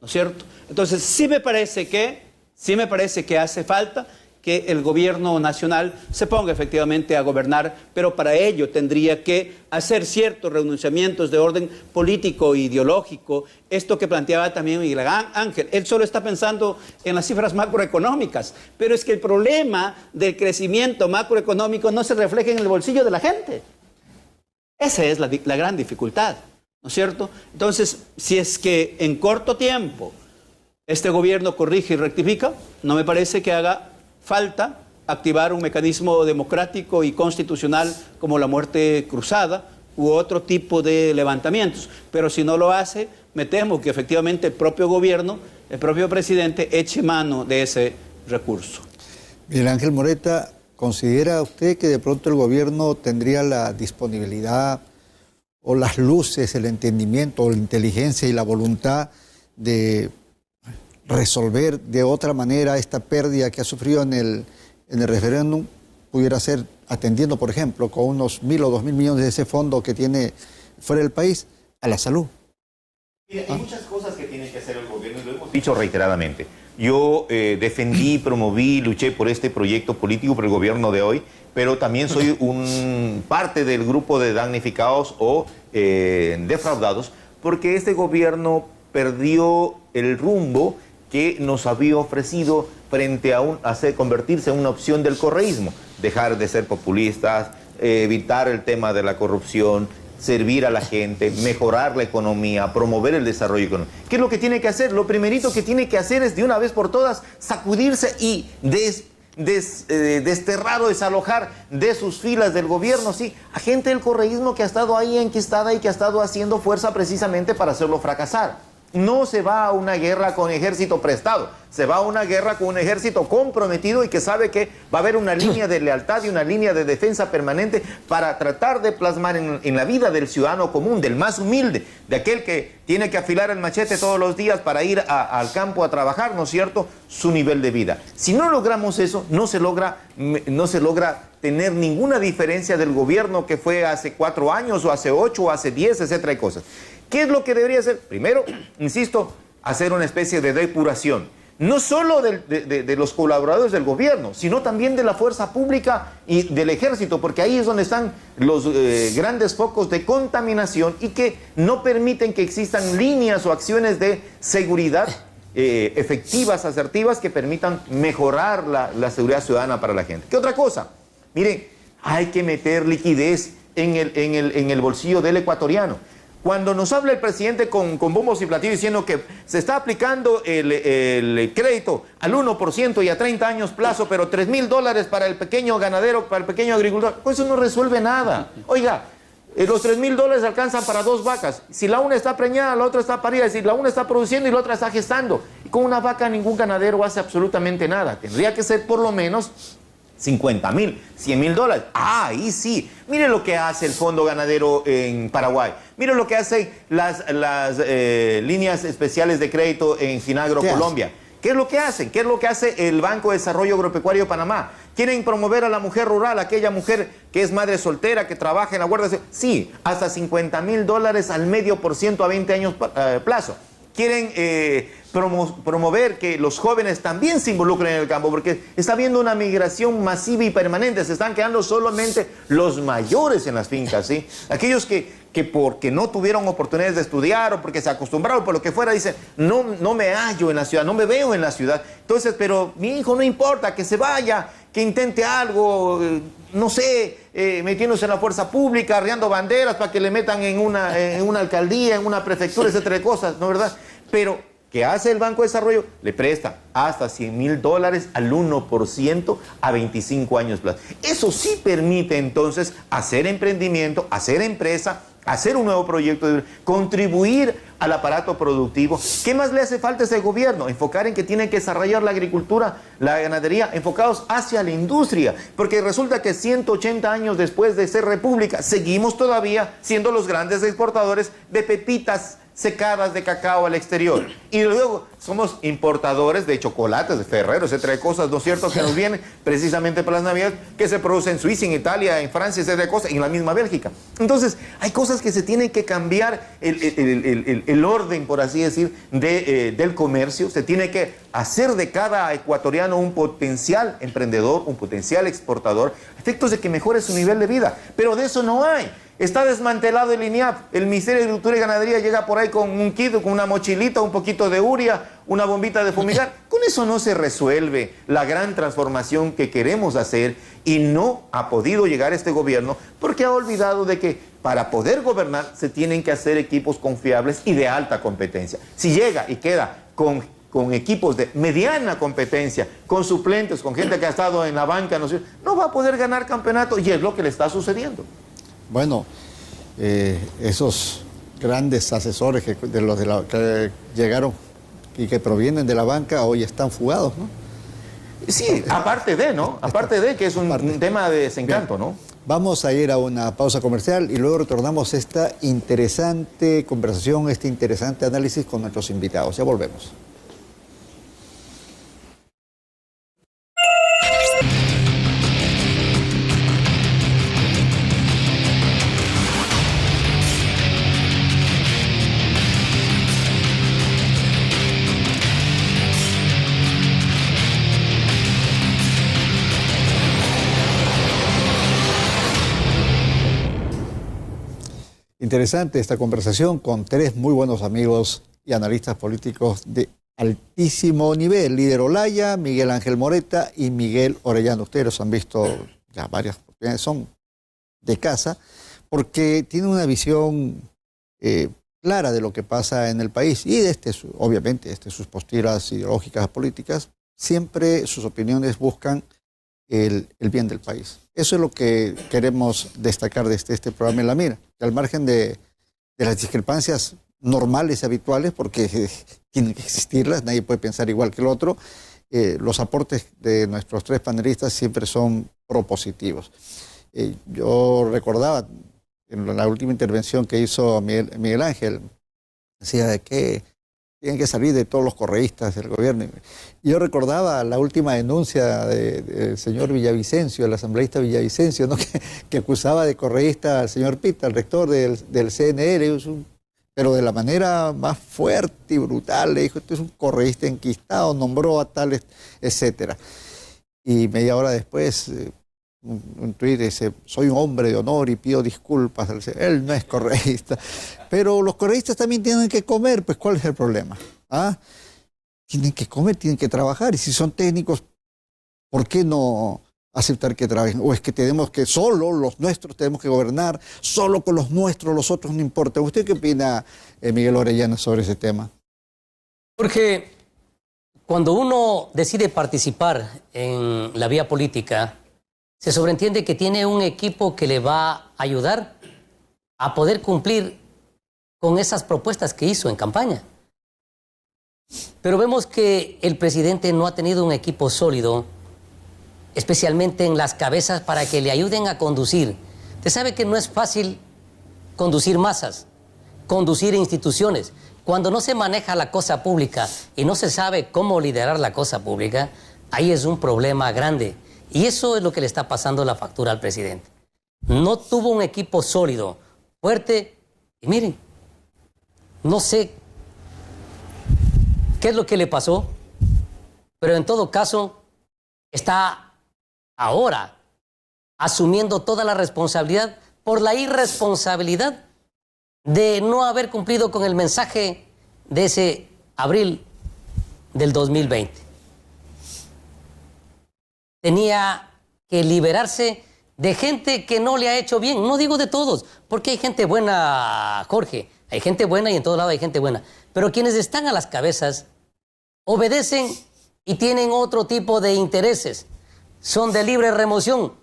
¿no es cierto? Entonces sí me parece que hace falta que el gobierno nacional se ponga efectivamente a gobernar, pero para ello tendría que hacer ciertos renunciamientos de orden político e ideológico. Esto que planteaba también Miguel Ángel, él solo está pensando en las cifras macroeconómicas, pero es que el problema del crecimiento macroeconómico no se refleja en el bolsillo de la gente. Esa es la gran dificultad, ¿no es cierto? Entonces, si es que en corto tiempo este gobierno corrige y rectifica, no me parece que haga falta activar un mecanismo democrático y constitucional como la muerte cruzada u otro tipo de levantamientos. Pero si no lo hace, me temo que efectivamente el propio gobierno, el propio presidente, eche mano de ese recurso. Miguel Ángel Moreta, ¿considera usted que de pronto el gobierno tendría la disponibilidad o las luces, el entendimiento, o la inteligencia y la voluntad de resolver de otra manera esta pérdida que ha sufrido en el referéndum, pudiera ser atendiendo, por ejemplo, con unos 1.000 o 2.000 millones de ese fondo que tiene fuera del país, a la salud. Mira, hay muchas cosas que tiene que hacer el gobierno y lo hemos dicho reiteradamente. Yo defendí, promoví, luché por este proyecto político, por el gobierno de hoy, pero también soy parte del grupo de damnificados o defraudados, porque este gobierno perdió el rumbo que nos había ofrecido frente a convertirse en una opción del correísmo, dejar de ser populistas, evitar el tema de la corrupción, servir a la gente, mejorar la economía, promover el desarrollo económico. ¿Qué es lo que tiene que hacer? Lo primerito que tiene que hacer es de una vez por todas sacudirse y desterrar o desalojar de sus filas del gobierno, sí, a gente del correísmo que ha estado ahí enquistada y que ha estado haciendo fuerza precisamente para hacerlo fracasar. No se va a una guerra con ejército prestado, se va a una guerra con un ejército comprometido y que sabe que va a haber una línea de lealtad y una línea de defensa permanente para tratar de plasmar en la vida del ciudadano común, del más humilde, de aquel que tiene que afilar el machete todos los días para ir al campo a trabajar, ¿no es cierto?, su nivel de vida. Si no logramos eso, no se logra tener ninguna diferencia del gobierno que fue hace 4 años o hace 8 o hace 10, etcétera, y cosas. ¿Qué es lo que debería hacer? Primero, insisto, hacer una especie de depuración, no solo de los colaboradores del gobierno, sino también de la fuerza pública y del ejército, porque ahí es donde están los grandes focos de contaminación y que no permiten que existan líneas o acciones de seguridad efectivas, asertivas, que permitan mejorar la seguridad ciudadana para la gente. ¿Qué otra cosa? Miren, hay que meter liquidez en el bolsillo del ecuatoriano. Cuando nos habla el presidente con bombos y platillos diciendo que se está aplicando el crédito al 1% y a 30 años plazo, pero $3.000 para el pequeño ganadero, para el pequeño agricultor, pues eso no resuelve nada. Oiga, los $3.000 alcanzan para 2 vacas. Si la una está preñada, la otra está parida. Si la una está produciendo y la otra está gestando. Y con una vaca ningún ganadero hace absolutamente nada. Tendría que ser por lo menos $50.000, $100.000. Ah, ahí sí. Mire lo que hace el Fondo Ganadero en Paraguay. Mire lo que hacen las líneas especiales de crédito en Finagro, Colombia. ¿Qué es lo que hacen? ¿Qué es lo que hace el Banco de Desarrollo Agropecuario de Panamá? ¿Quieren promover a la mujer rural, aquella mujer que es madre soltera, que trabaja en la Guardia? Sí, hasta $50.000 al 0,5% a 20 años plazo. Quieren promover que los jóvenes también se involucren en el campo, porque está habiendo una migración masiva y permanente. Se están quedando solamente los mayores en las fincas, ¿sí? Aquellos que porque no tuvieron oportunidades de estudiar o porque se acostumbraron por lo que fuera, dicen, no me hallo en la ciudad, no me veo en la ciudad. Entonces, pero mi hijo no importa, que se vaya, que intente algo, no sé, metiéndose en la fuerza pública, arriando banderas para que le metan en una alcaldía, en una prefectura, etcétera, de cosas, ¿no es verdad? Pero, ¿qué hace el Banco de Desarrollo? Le presta hasta $100.000 al 1% a 25 años plazo. Eso sí permite entonces hacer emprendimiento, hacer empresa, hacer un nuevo proyecto, contribuir al aparato productivo. ¿Qué más le hace falta a ese gobierno? Enfocar en que tienen que desarrollar la agricultura, la ganadería, enfocados hacia la industria, porque resulta que 180 años después de ser república, seguimos todavía siendo los grandes exportadores de pepitas secadas de cacao al exterior. Y luego somos importadores de chocolates, de Ferrero, etcétera, de cosas, ¿no es cierto?, que nos vienen precisamente para las Navidades, que se producen en Suiza, en Italia, en Francia, etcétera, de cosas, en la misma Bélgica. Entonces, hay cosas que se tienen que cambiar el orden, por así decir, del comercio. Se tiene que hacer de cada ecuatoriano un potencial emprendedor, un potencial exportador, a efectos de que mejore su nivel de vida. Pero de eso no hay. Está desmantelado el INIAP. El Ministerio de Agricultura y Ganadería llega por ahí con un kit, con una mochilita, un poquito de urea, una bombita de fumigar. Con eso no se resuelve la gran transformación que queremos hacer, y no ha podido llegar este gobierno porque ha olvidado de que para poder gobernar se tienen que hacer equipos confiables y de alta competencia. Si llega y queda con equipos de mediana competencia, con suplentes, con gente que ha estado en la banca, no va a poder ganar campeonato, y es lo que le está sucediendo. Bueno, esos grandes asesores que llegaron y que provienen de la banca hoy están fugados, ¿no? Sí, aparte de, ¿no? Aparte de que es un tema de desencanto, ¿no? Vamos a ir a una pausa comercial y luego retornamos esta interesante conversación, este interesante análisis con nuestros invitados. Ya volvemos. Interesante esta conversación con tres muy buenos amigos y analistas políticos de altísimo nivel. Líder Olaya, Miguel Ángel Moreta y Miguel Orellana. Ustedes los han visto ya varias oportunidades, son de casa, porque tienen una visión clara de lo que pasa en el país y obviamente sus posturas ideológicas, políticas, siempre sus opiniones buscan el bien del país. Eso es lo que queremos destacar desde este programa En la Mira, que al margen de las discrepancias normales y habituales, porque tienen que existirlas, nadie puede pensar igual que el otro, los aportes de nuestros tres panelistas siempre son propositivos. Yo recordaba en la última intervención que hizo Miguel Ángel, decía que tienen que salir de todos los correístas del gobierno. Y yo recordaba la última denuncia del señor Villavicencio, el asambleísta Villavicencio, ¿no? que acusaba de correísta al señor Pita, el rector del CNR, pero de la manera más fuerte y brutal. Le dijo, este es un correísta enquistado, nombró a tales, etcétera. Y media hora después, un tuit dice, soy un hombre de honor y pido disculpas. Él no es correísta. Pero los correístas también tienen que comer, pues ¿cuál es el problema? ¿Ah? Tienen que comer, tienen que trabajar. Y si son técnicos, ¿por qué no aceptar que trabajen? ¿O es que tenemos que solo los nuestros tenemos que gobernar, solo con los nuestros, los otros no importa? ¿Usted qué opina, Miguel Orellana, sobre ese tema? Porque cuando uno decide participar en la vía política, se sobreentiende que tiene un equipo que le va a ayudar a poder cumplir con esas propuestas que hizo en campaña. Pero vemos que el presidente no ha tenido un equipo sólido, especialmente en las cabezas, para que le ayuden a conducir. Usted sabe que no es fácil conducir masas, conducir instituciones. Cuando no se maneja la cosa pública y no se sabe cómo liderar la cosa pública, ahí es un problema grande. Y eso es lo que le está pasando la factura al presidente. No tuvo un equipo sólido, fuerte, y miren, no sé qué es lo que le pasó, pero en todo caso está ahora asumiendo toda la responsabilidad por la irresponsabilidad de no haber cumplido con el mensaje de ese abril del 2020. Tenía que liberarse de gente que no le ha hecho bien. No digo de todos, porque hay gente buena, Jorge. Hay gente buena y en todo lado hay gente buena. Pero quienes están a las cabezas obedecen y tienen otro tipo de intereses. Son de libre remoción.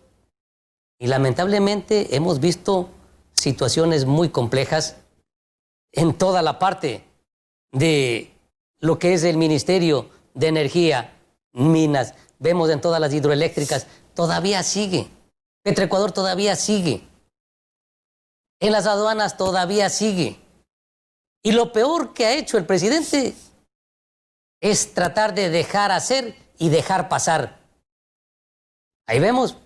Y lamentablemente hemos visto situaciones muy complejas en toda la parte de lo que es el Ministerio de Energía, Minas. Vemos en todas las hidroeléctricas, todavía sigue. Petroecuador todavía sigue. En las aduanas todavía sigue. Y lo peor que ha hecho el presidente es tratar de dejar hacer y dejar pasar. Ahí vemos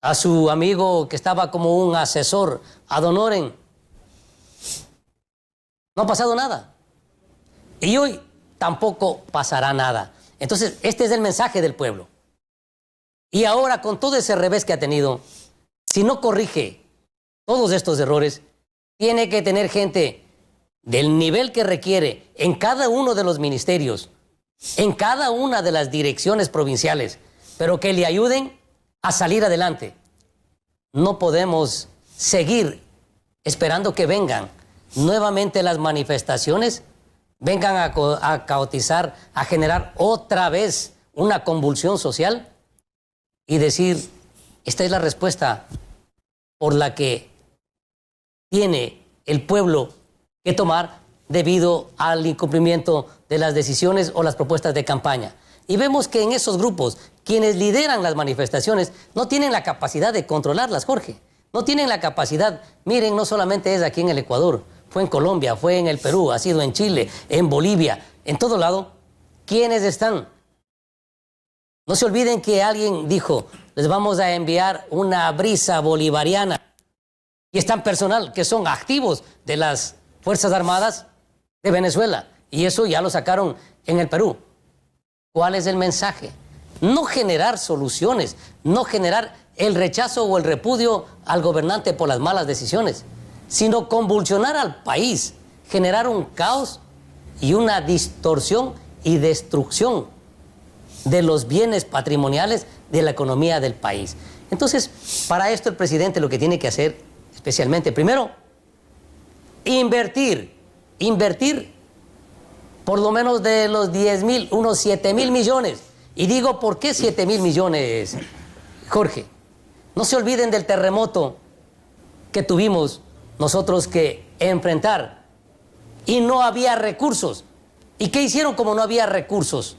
a su amigo que estaba como un asesor, a Don Oren. No ha pasado nada. Y hoy tampoco pasará nada. Entonces, este es el mensaje del pueblo. Y ahora, con todo ese revés que ha tenido, si no corrige todos estos errores, tiene que tener gente del nivel que requiere en cada uno de los ministerios, en cada una de las direcciones provinciales, pero que le ayuden a salir adelante. No podemos seguir esperando que vengan nuevamente las manifestaciones, vengan a caotizar, a generar otra vez una convulsión social y decir, esta es la respuesta por la que tiene el pueblo que tomar debido al incumplimiento de las decisiones o las propuestas de campaña. Y vemos que en esos grupos, quienes lideran las manifestaciones, no tienen la capacidad de controlarlas, Jorge. No tienen la capacidad. Miren, no solamente es aquí en el Ecuador, fue en Colombia, fue en el Perú, ha sido en Chile, en Bolivia, en todo lado. ¿Quiénes están? No se olviden que alguien dijo, les vamos a enviar una brisa bolivariana. Y están personal, que son activos de las Fuerzas Armadas de Venezuela. Y eso ya lo sacaron en el Perú. ¿Cuál es el mensaje? No generar soluciones, no generar el rechazo o el repudio al gobernante por las malas decisiones, sino convulsionar al país, generar un caos y una distorsión y destrucción de los bienes patrimoniales de la economía del país. Entonces, para esto el presidente lo que tiene que hacer, especialmente, primero, invertir por lo menos de los 10.000, unos 7.000 millones. Y digo, ¿por qué 7.000 millones, Jorge? No se olviden del terremoto que tuvimos nosotros que enfrentar y no había recursos. ¿Y qué hicieron como no había recursos?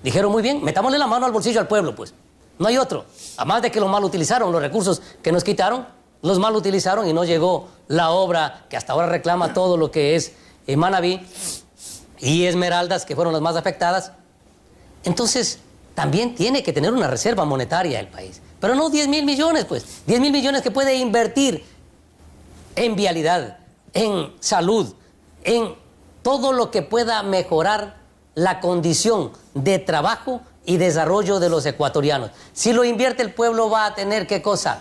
Dijeron, muy bien, metámosle la mano al bolsillo al pueblo, pues. No hay otro. Además de que los mal utilizaron, los recursos que nos quitaron, los mal utilizaron y no llegó la obra que hasta ahora reclama todo lo que es Manabí y Esmeraldas, que fueron las más afectadas. Entonces, también tiene que tener una reserva monetaria el país. Pero no 10.000 millones, pues. 10.000 millones que puede invertir en vialidad, en salud, en todo lo que pueda mejorar la condición de trabajo y desarrollo de los ecuatorianos. Si lo invierte el pueblo va a tener, ¿qué cosa?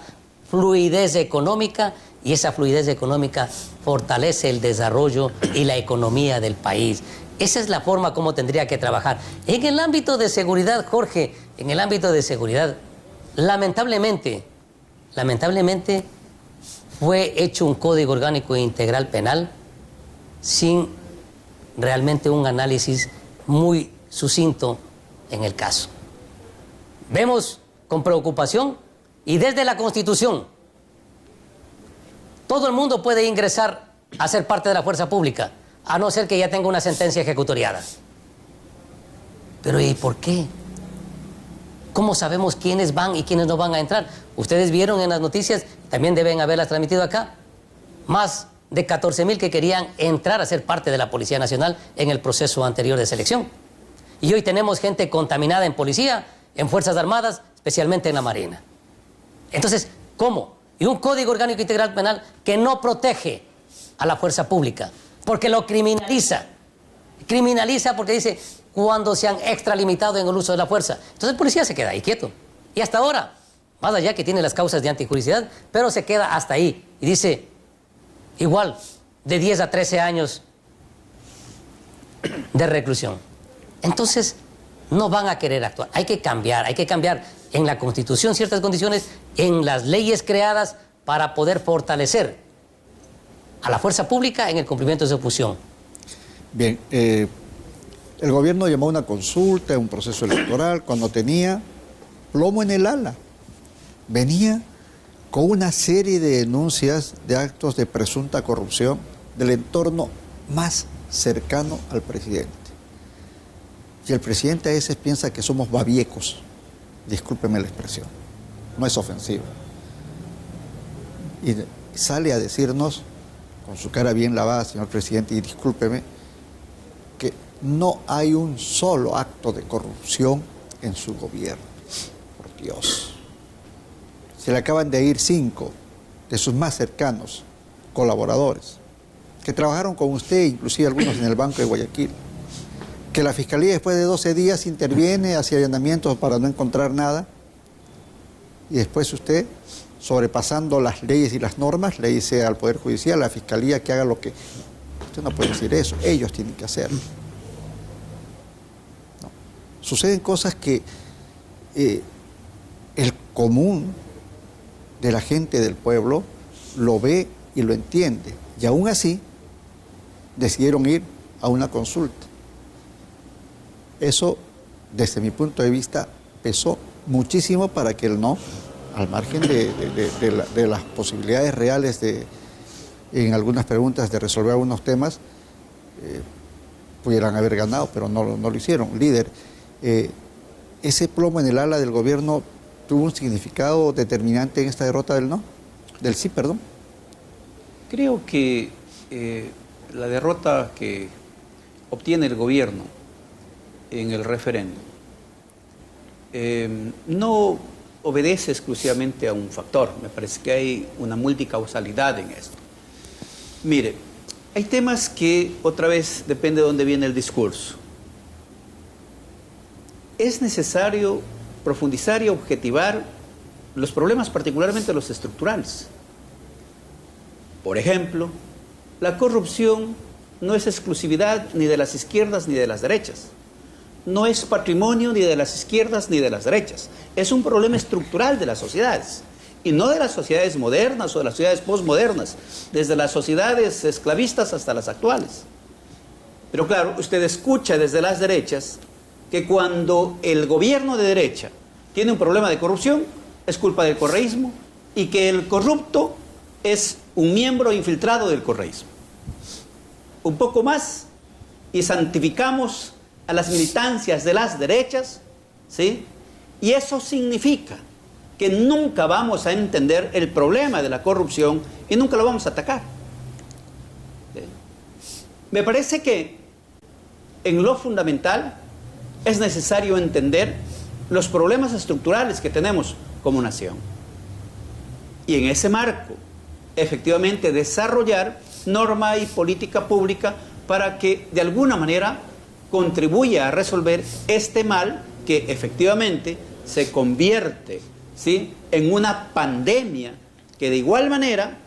Fluidez económica, y esa fluidez económica fortalece el desarrollo y la economía del país. Esa es la forma como tendría que trabajar. En el ámbito de seguridad, Jorge, en el ámbito de seguridad, lamentablemente, fue hecho un Código Orgánico Integral Penal sin realmente un análisis muy sucinto en el caso. Vemos con preocupación y desde la Constitución todo el mundo puede ingresar a ser parte de la fuerza pública, a no ser que ya tenga una sentencia ejecutoriada. Pero ¿y por qué? ¿Cómo sabemos quiénes van y quiénes no van a entrar? Ustedes vieron en las noticias, también deben haberlas transmitido acá, más de 14.000 que querían entrar a ser parte de la Policía Nacional en el proceso anterior de selección. Y hoy tenemos gente contaminada en policía, en Fuerzas Armadas, especialmente en la Marina. Entonces, ¿cómo? Y un Código Orgánico Integral Penal que no protege a la fuerza pública, porque lo criminaliza. Criminaliza porque dice cuando se han extralimitado en el uso de la fuerza. Entonces el policía se queda ahí quieto. Y hasta ahora, más allá que tiene las causas de antijuricidad, pero se queda hasta ahí. Y dice, igual, de 10 a 13 años de reclusión. Entonces, no van a querer actuar. Hay que cambiar en la Constitución ciertas condiciones, en las leyes creadas para poder fortalecer a la fuerza pública en el cumplimiento de su función. Bien, el gobierno llamó a una consulta, un proceso electoral, cuando tenía plomo en el ala. Venía con una serie de denuncias de actos de presunta corrupción del entorno más cercano al presidente. Y el presidente a veces piensa que somos babiecos, discúlpeme la expresión, no es ofensivo. Y sale a decirnos, con su cara bien lavada, señor presidente, y discúlpeme, que no hay un solo acto de corrupción en su gobierno. Por Dios. Se le acaban de ir 5 de sus más cercanos colaboradores, que trabajaron con usted, inclusive algunos en el Banco de Guayaquil. Que la Fiscalía después de 12 días interviene, hace allanamientos para no encontrar nada, y después usted, sobrepasando las leyes y las normas, le dice al Poder Judicial, a la Fiscalía, que haga lo que... Usted no puede decir eso, ellos tienen que hacerlo. No. Suceden cosas que el común de la gente del pueblo lo ve y lo entiende, y aún así decidieron ir a una consulta. Eso, desde mi punto de vista, pesó muchísimo para que el no, al margen de las posibilidades reales en algunas preguntas de resolver algunos temas, pudieran haber ganado, pero no lo hicieron. Líder, ¿ese plomo en el ala del gobierno tuvo un significado determinante en esta derrota del no? Del sí, perdón. Creo que la derrota que obtiene el gobierno en el referéndum no obedece exclusivamente a un factor. Me parece que hay una multicausalidad en esto. Mire, hay temas que otra vez depende de dónde viene el discurso. Es necesario profundizar y objetivar los problemas, particularmente los estructurales. Por ejemplo, la corrupción no es exclusividad ni de las izquierdas ni de las derechas. No es patrimonio ni de las izquierdas ni de las derechas. Es un problema estructural de las sociedades. Y no de las sociedades modernas o de las sociedades postmodernas, desde las sociedades esclavistas hasta las actuales. Pero claro, usted escucha desde las derechas que cuando el gobierno de derecha tiene un problema de corrupción, es culpa del correísmo, y que el corrupto es un miembro infiltrado del correísmo. Un poco más y santificamos a las militancias de las derechas, ¿sí? Y eso significa que nunca vamos a entender el problema de la corrupción y nunca lo vamos a atacar. ¿Sí? Me parece que en lo fundamental es necesario entender los problemas estructurales que tenemos como nación. Y en ese marco, efectivamente, desarrollar norma y política pública para que de alguna manera contribuya a resolver este mal que efectivamente se convierte, ¿sí?, en una pandemia que de igual manera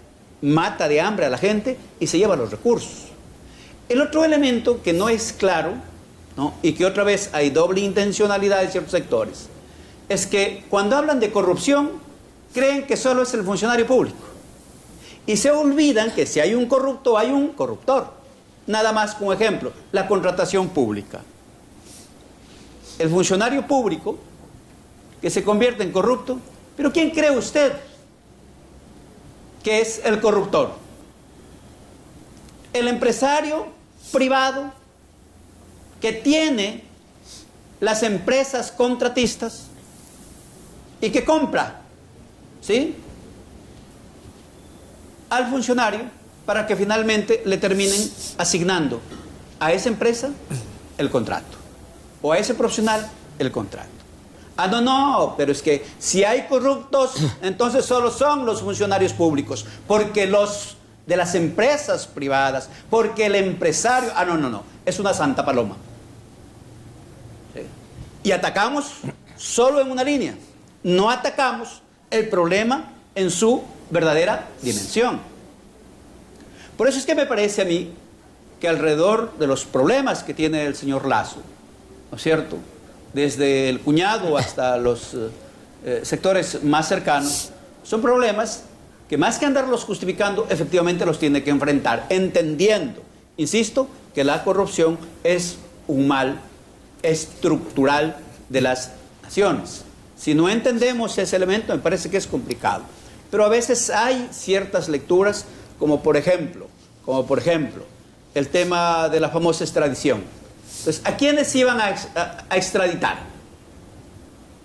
mata de hambre a la gente y se lleva los recursos. El otro elemento que no es claro, ¿no?, y que otra vez hay doble intencionalidad de ciertos sectores, es que cuando hablan de corrupción creen que solo es el funcionario público y se olvidan que si hay un corrupto hay un corruptor. Nada más como ejemplo, la contratación pública. El funcionario público que se convierte en corrupto, pero ¿quién cree usted que es el corruptor? El empresario privado que tiene las empresas contratistas y que compra, ¿sí?, al funcionario para que finalmente le terminen asignando a esa empresa el contrato o a ese profesional el contrato. Ah, no, pero es que si hay corruptos, entonces solo son los funcionarios públicos, porque los de las empresas privadas, porque el empresario, no, es una santa paloma. ¿Sí? Y atacamos solo en una línea, no atacamos el problema en su verdadera dimensión. Por eso es que me parece a mí que alrededor de los problemas que tiene el señor Lasso, ¿no es cierto?, desde el cuñado hasta los sectores más cercanos, son problemas que más que andarlos justificando, efectivamente los tiene que enfrentar, entendiendo, insisto, que la corrupción es un mal estructural de las naciones. Si no entendemos ese elemento, me parece que es complicado. Pero a veces hay ciertas lecturas, como por ejemplo, el tema de la famosa extradición. Entonces, ¿a quiénes iban a extraditar?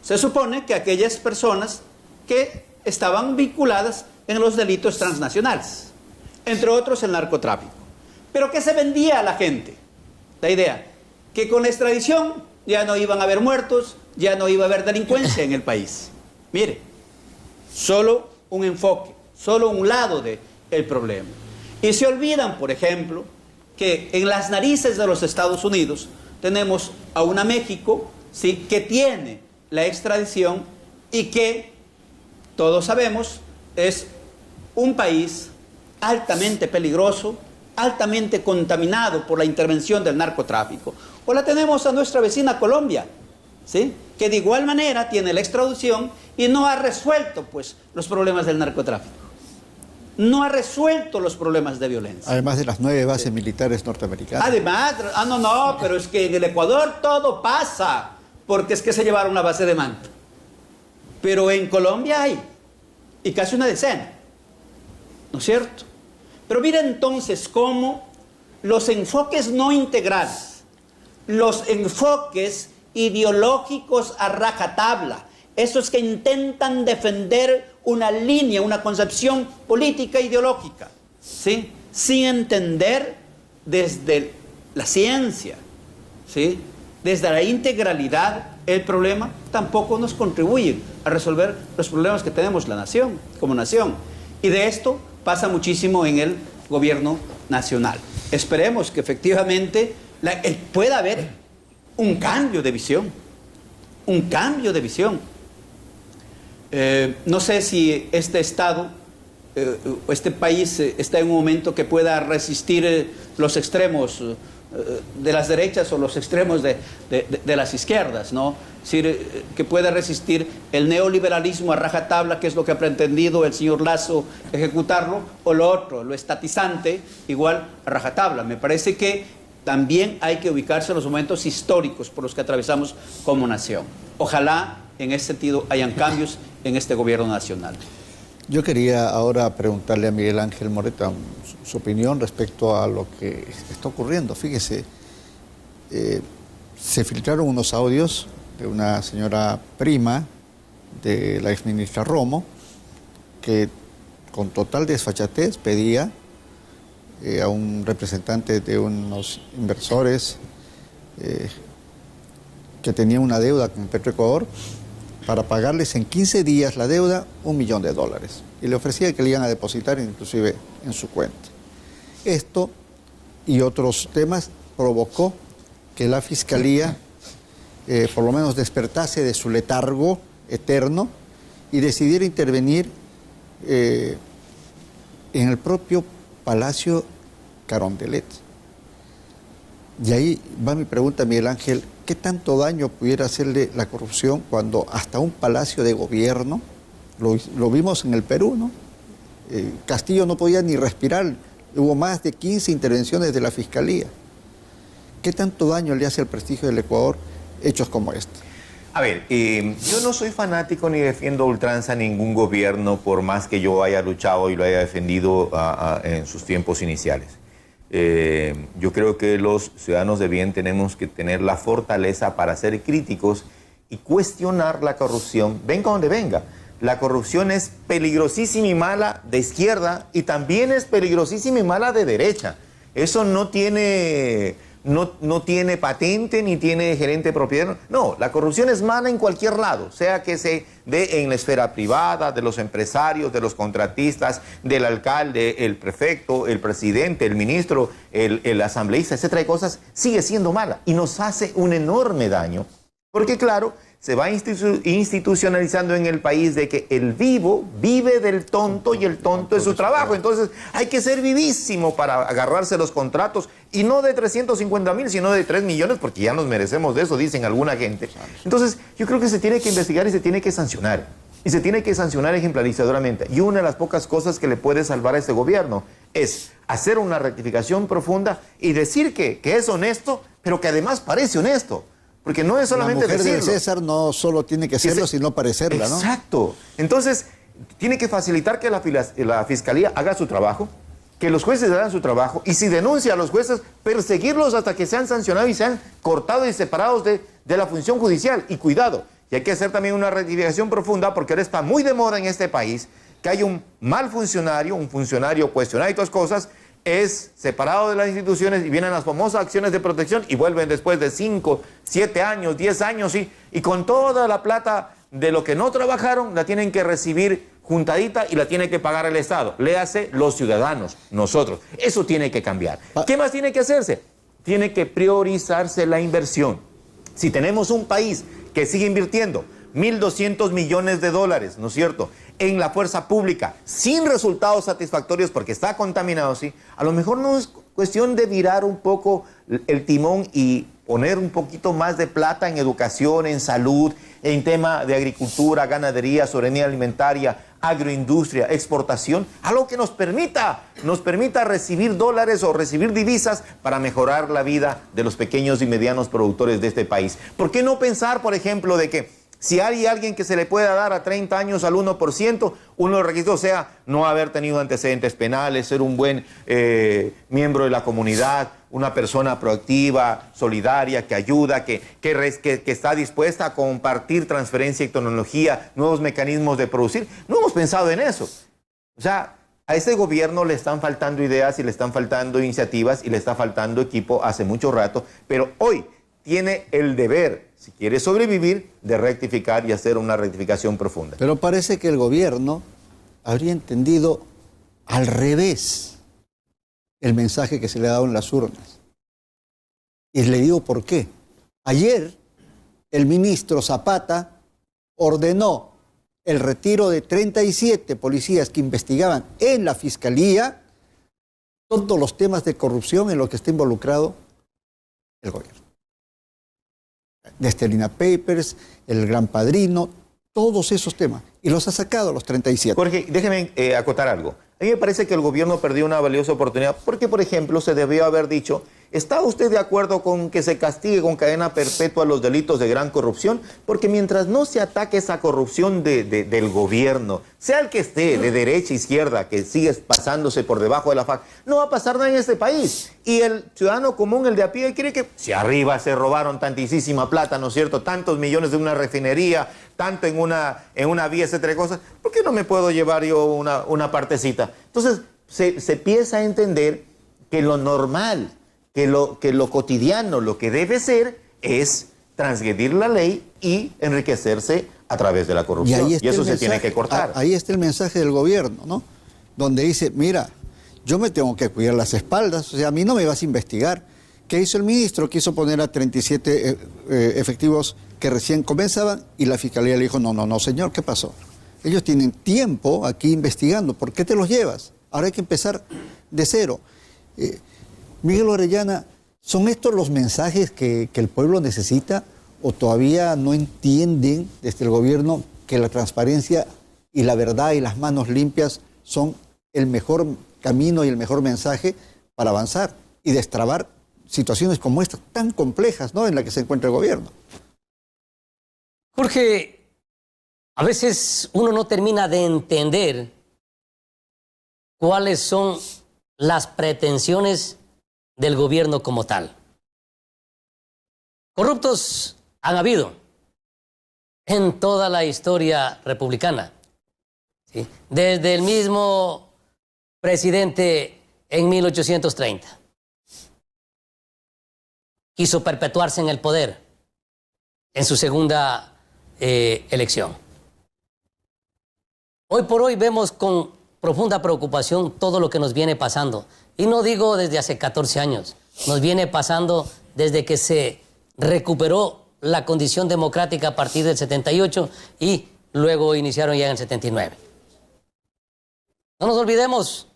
Se supone que aquellas personas que estaban vinculadas en los delitos transnacionales, entre otros el narcotráfico. ¿Pero qué se vendía a la gente? La idea, que con la extradición ya no iban a haber muertos, ya no iba a haber delincuencia en el país. Mire, solo un enfoque, solo un lado del problema. Y se olvidan, por ejemplo, que en las narices de los Estados Unidos tenemos a una México, ¿sí?, que tiene la extradición y que, todos sabemos, es un país altamente peligroso, altamente contaminado por la intervención del narcotráfico. O la tenemos a nuestra vecina Colombia, ¿sí?, que de igual manera tiene la extradición y no ha resuelto, pues, los problemas del narcotráfico. No ha resuelto los problemas de violencia. Además de las 9 bases militares norteamericanas. Además, pero es que en el Ecuador todo pasa, porque es que se llevaron la base de Manta. Pero en Colombia hay, y casi una decena, ¿no es cierto? Pero mira entonces cómo los enfoques no integrales, los enfoques ideológicos a rajatabla, esos que intentan defender una línea, una concepción política ideológica, ¿sí?, sin entender desde la ciencia, ¿sí?, desde la integralidad el problema, tampoco nos contribuyen a resolver los problemas que tenemos la nación, como nación. Y de esto pasa muchísimo en el gobierno nacional. Esperemos que efectivamente pueda haber un cambio de visión, un cambio de visión. No sé si este Estado este país está en un momento que pueda resistir los extremos de las derechas o los extremos de las izquierdas, ¿no? Es decir, que pueda resistir el neoliberalismo a rajatabla, que es lo que ha pretendido el señor Lasso ejecutarlo, o lo otro, lo estatizante, igual a rajatabla. Me parece que también hay que ubicarse en los momentos históricos por los que atravesamos como nación. Ojalá en ese sentido hayan cambios en este gobierno nacional. Yo quería ahora preguntarle a Miguel Ángel Moreta su opinión respecto a lo que está ocurriendo. Fíjese, se filtraron unos audios de una señora prima de la exministra Romo, que con total desfachatez pedía a un representante de unos inversores que tenía una deuda con Petroecuador para pagarles en 15 días la deuda $1 millón. Y le ofrecía que le iban a depositar inclusive en su cuenta. Esto y otros temas provocó que la Fiscalía por lo menos despertase de su letargo eterno y decidiera intervenir en el propio Palacio Carondelet. Y ahí va mi pregunta, Miguel Ángel, ¿qué tanto daño pudiera hacerle la corrupción cuando hasta un palacio de gobierno, lo vimos en el Perú, ¿no? Castillo no podía ni respirar, hubo más de 15 intervenciones de la Fiscalía. ¿Qué tanto daño le hace al prestigio del Ecuador hechos como este? A ver, yo no soy fanático ni defiendo a ultranza a ningún gobierno, por más que yo haya luchado y lo haya defendido en sus tiempos iniciales. Yo creo que los ciudadanos de bien tenemos que tener la fortaleza para ser críticos y cuestionar la corrupción, venga donde venga. La corrupción es peligrosísima y mala de izquierda y también es peligrosísima y mala de derecha. Eso no tiene patente ni tiene gerente de propiedad. No, la corrupción es mala en cualquier lado, sea que se dé en la esfera privada, de los empresarios, de los contratistas, del alcalde, el prefecto, el presidente, el ministro, el asambleísta, etcétera de cosas, sigue siendo mala y nos hace un enorme daño. Porque claro, se va institucionalizando en el país de que el vivo vive del tonto y el tonto es su trabajo. Entonces hay que ser vivísimo para agarrarse los contratos y no de 350,000, sino de 3 millones, porque ya nos merecemos de eso, dicen alguna gente. Entonces yo creo que se tiene que investigar y se tiene que sancionar. Y se tiene que sancionar ejemplarizadoramente. Y una de las pocas cosas que le puede salvar a este gobierno es hacer una rectificación profunda y decir que es honesto, pero que además parece honesto. Porque no es solamente la mujer decirlo. de César no solo tiene que serlo, sino parecerla, ¿no? Exacto. Entonces, tiene que facilitar que la Fiscalía haga su trabajo, que los jueces hagan su trabajo, y si denuncia a los jueces, perseguirlos hasta que sean sancionados y sean cortados y separados de la función judicial. Y cuidado, y hay que hacer también una rectificación profunda, porque ahora está muy de moda en este país que hay un mal funcionario, un funcionario cuestionado y todas cosas, es separado de las instituciones y vienen las famosas acciones de protección y vuelven después de 5, 7 años, 10 años y con toda la plata de lo que no trabajaron la tienen que recibir juntadita y la tiene que pagar el Estado. Léase los ciudadanos, nosotros. Eso tiene que cambiar. ¿Qué más tiene que hacerse? Tiene que priorizarse la inversión. Si tenemos un país que sigue invirtiendo $1.200 millones, ¿no es cierto?, en la fuerza pública, sin resultados satisfactorios porque está contaminado, ¿sí? A lo mejor no es cuestión de virar un poco el timón y poner un poquito más de plata en educación, en salud, en tema de agricultura, ganadería, soberanía alimentaria, agroindustria, exportación, algo que nos permita recibir dólares o recibir divisas para mejorar la vida de los pequeños y medianos productores de este país. ¿Por qué no pensar, por ejemplo, de que si hay alguien que se le pueda dar a 30 años al 1%, uno de los requisitos sea no haber tenido antecedentes penales, ser un buen miembro de la comunidad, una persona proactiva, solidaria, que ayuda, que está dispuesta a compartir transferencia y tecnología, nuevos mecanismos de producir? No hemos pensado en eso. O sea, a este gobierno le están faltando ideas y le están faltando iniciativas y le está faltando equipo hace mucho rato, pero hoy tiene el deber, si quiere sobrevivir, de rectificar y hacer una rectificación profunda. Pero parece que el gobierno habría entendido al revés el mensaje que se le ha dado en las urnas. Y le digo por qué. Ayer el ministro Zapata ordenó el retiro de 37 policías que investigaban en la Fiscalía todos los temas de corrupción en los que está involucrado el gobierno. Desde Lina Papers, el Gran Padrino, todos esos temas. Y los ha sacado los 37. Jorge, déjeme acotar algo. A mí me parece que el gobierno perdió una valiosa oportunidad porque, por ejemplo, se debió haber dicho, ¿está usted de acuerdo con que se castigue con cadena perpetua los delitos de gran corrupción? Porque mientras no se ataque esa corrupción del gobierno, sea el que esté, de derecha, izquierda, que sigue pasándose por debajo de la faja, no va a pasar nada en este país. Y el ciudadano común, el de a pie, quiere que si arriba se robaron tantísima plata, ¿no es cierto? Tantos millones de una refinería, tanto en una vía, etcétera, cosas, ¿por qué no me puedo llevar yo una partecita? Entonces, se empieza a entender que lo normal, que lo cotidiano, lo que debe ser es transgredir la ley y enriquecerse a través de la corrupción. Y eso se tiene que cortar. Ahí está el mensaje del gobierno, ¿no? Donde dice, mira, yo me tengo que cuidar las espaldas, o sea, a mí no me vas a investigar. ¿Qué hizo el ministro? Quiso poner a 37 efectivos que recién comenzaban y la Fiscalía le dijo, no, señor, ¿qué pasó? Ellos tienen tiempo aquí investigando, ¿por qué te los llevas? Ahora hay que empezar de cero. Miguel Orellana, ¿son estos los mensajes que el pueblo necesita o todavía no entienden desde el gobierno que la transparencia y la verdad y las manos limpias son el mejor camino y el mejor mensaje para avanzar y destrabar situaciones como estas tan complejas, ¿no?, en las que se encuentra el gobierno? Jorge, a veces uno no termina de entender cuáles son las pretensiones del gobierno como tal. Corruptos han habido en toda la historia republicana, ¿sí? Desde el mismo presidente en 1830. Quiso perpetuarse en el poder en su segunda elección. Hoy por hoy vemos con profunda preocupación todo lo que nos viene pasando. Y no digo desde hace 14 años, nos viene pasando desde que se recuperó la condición democrática a partir del 78 y luego iniciaron ya en el 79. No nos olvidemos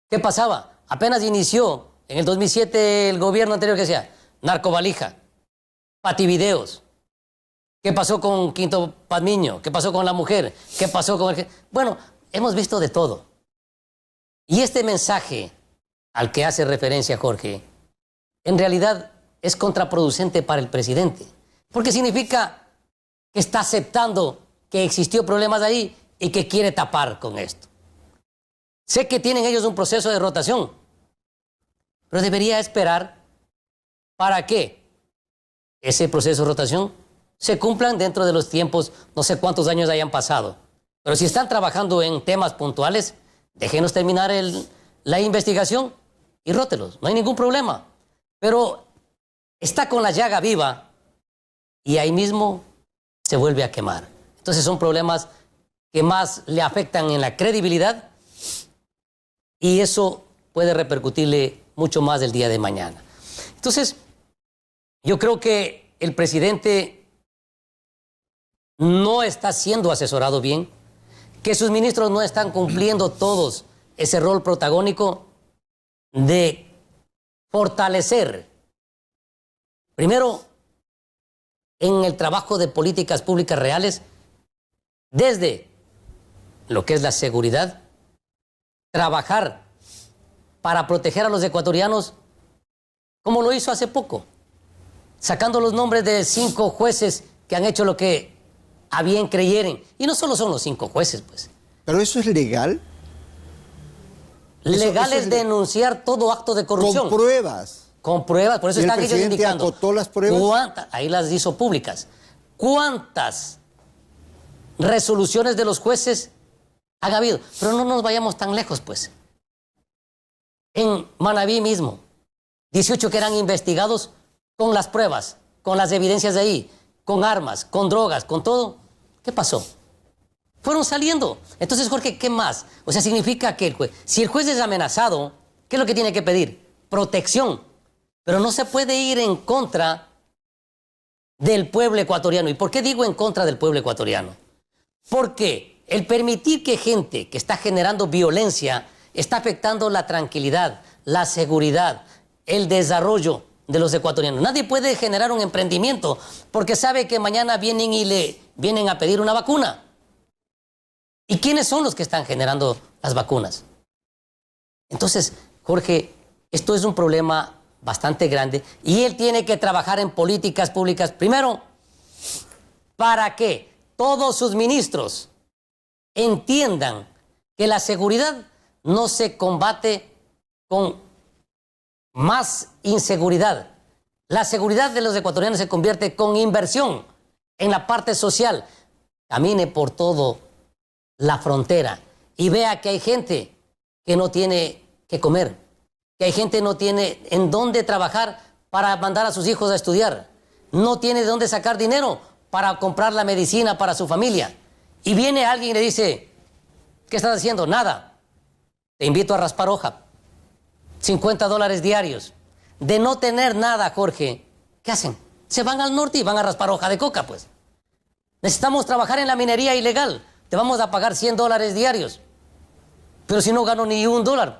qué pasaba. Apenas inició en el 2007 el gobierno anterior, que decía narcovalija, pativideos. ¿Qué pasó con Quinto Pazmiño? ¿Qué pasó con la mujer? ¿Qué pasó con el...? Bueno, hemos visto de todo. Y este mensaje al que hace referencia Jorge, en realidad es contraproducente para el presidente, porque significa que está aceptando que existió problemas ahí y que quiere tapar con esto. Sé que tienen ellos un proceso de rotación, pero debería esperar para que ese proceso de rotación se cumplan dentro de los tiempos, no sé cuántos años hayan pasado. Pero si están trabajando en temas puntuales, déjenos terminar la investigación y rótelos, no hay ningún problema. Pero está con la llaga viva y ahí mismo se vuelve a quemar. Entonces son problemas que más le afectan en la credibilidad y eso puede repercutirle mucho más el día de mañana. Entonces, yo creo que el presidente no está siendo asesorado bien, que sus ministros no están cumpliendo todos ese rol protagónico de fortalecer, primero, en el trabajo de políticas públicas reales, desde lo que es la seguridad, trabajar para proteger a los ecuatorianos, como lo hizo hace poco, sacando los nombres de 5 jueces que han hecho lo que a bien creyeren. Y no solo son los 5 jueces, pues. ¿Pero eso es legal? Legal es denunciar todo acto de corrupción. Con pruebas. Con pruebas, por eso están ellos indicando. ¿El presidente acotó las pruebas? Ahí las hizo públicas. ¿Cuántas resoluciones de los jueces han habido? Pero no nos vayamos tan lejos, pues. En Manabí mismo, 18 que eran investigados con las pruebas, con las evidencias de ahí, con armas, con drogas, con todo. ¿Qué pasó? Fueron saliendo. Entonces, Jorge, ¿qué más? O sea, significa que si el juez es amenazado, ¿qué es lo que tiene que pedir? Protección. Pero no se puede ir en contra del pueblo ecuatoriano. ¿Y por qué digo en contra del pueblo ecuatoriano? Porque el permitir que gente que está generando violencia está afectando la tranquilidad, la seguridad, el desarrollo de los ecuatorianos. Nadie puede generar un emprendimiento porque sabe que mañana vienen y le vienen a pedir una vacuna. ¿Y quiénes son los que están generando las vacunas? Entonces, Jorge, esto es un problema bastante grande y él tiene que trabajar en políticas públicas, primero, para que todos sus ministros entiendan que la seguridad no se combate con más inseguridad. La seguridad de los ecuatorianos se convierte con inversión en la parte social. Camine por todo la frontera y vea que hay gente que no tiene que comer, que hay gente que no tiene en dónde trabajar para mandar a sus hijos a estudiar, no tiene de dónde sacar dinero para comprar la medicina para su familia. Y viene alguien y le dice, ¿qué estás haciendo? Nada. Te invito a raspar hoja. $50 diarios. De no tener nada, Jorge, ¿qué hacen? Se van al norte y van a raspar hoja de coca, pues. Necesitamos trabajar en la minería ilegal. Te vamos a pagar $100 diarios. Pero si no gano ni $1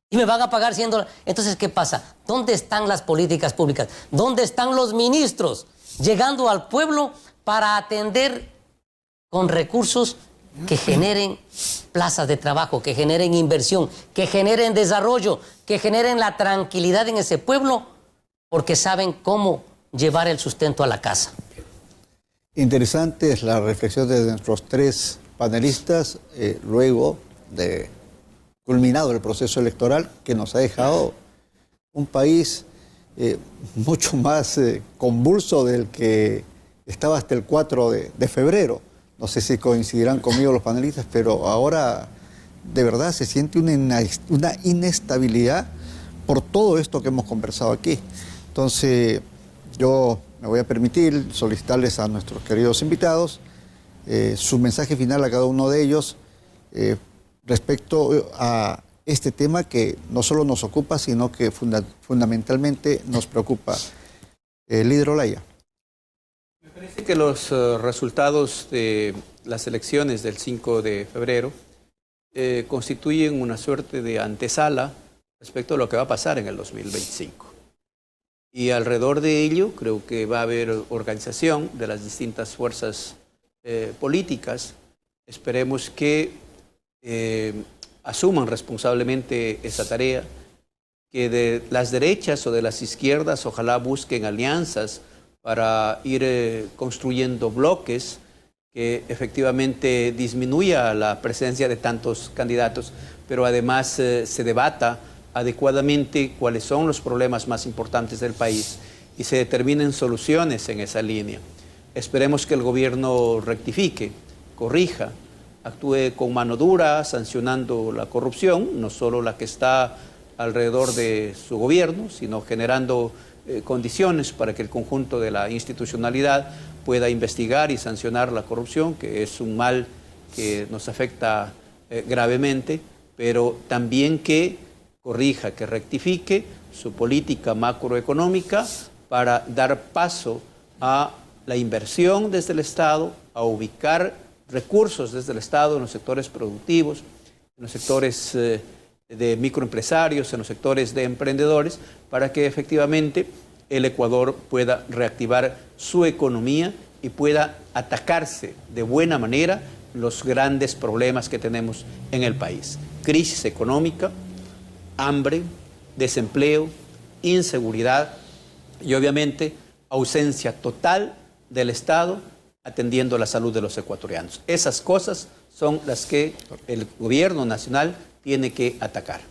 y me van a pagar $100. Entonces, ¿qué pasa? ¿Dónde están las políticas públicas? ¿Dónde están los ministros llegando al pueblo para atender con recursos que generen plazas de trabajo, que generen inversión, que generen desarrollo, que generen la tranquilidad en ese pueblo, porque saben cómo llevar el sustento a la casa? Interesante es la reflexión de nuestros tres panelistas luego de culminado el proceso electoral, que nos ha dejado un país mucho más convulso del que estaba hasta el 4 de febrero. No sé si coincidirán conmigo los panelistas, pero ahora de verdad se siente una inestabilidad por todo esto que hemos conversado aquí. Entonces, yo me voy a permitir solicitarles a nuestros queridos invitados su mensaje final a cada uno de ellos respecto a este tema que no solo nos ocupa, sino que fundamentalmente nos preocupa. Líder Olaya. Me parece que los resultados de las elecciones del 5 de febrero constituyen una suerte de antesala respecto a lo que va a pasar en el 2025. Y alrededor de ello creo que va a haber organización de las distintas fuerzas políticas. Esperemos que asuman responsablemente esa tarea, que de las derechas o de las izquierdas ojalá busquen alianzas para ir construyendo bloques que efectivamente disminuya la presencia de tantos candidatos, pero además se debata adecuadamente cuáles son los problemas más importantes del país y se determinen soluciones en esa línea. Esperemos que el gobierno rectifique, corrija, actúe con mano dura, sancionando la corrupción, no solo la que está alrededor de su gobierno, sino generando condiciones para que el conjunto de la institucionalidad pueda investigar y sancionar la corrupción, que es un mal que nos afecta gravemente, pero también que corrija, que rectifique su política macroeconómica para dar paso a la inversión desde el Estado, a ubicar recursos desde el Estado en los sectores productivos, en los sectores de microempresarios, en los sectores de emprendedores, para que efectivamente el Ecuador pueda reactivar su economía y pueda atacarse de buena manera los grandes problemas que tenemos en el país. Crisis económica, hambre, desempleo, inseguridad y obviamente ausencia total del Estado atendiendo la salud de los ecuatorianos. Esas cosas son las que el gobierno nacional tiene que atacar.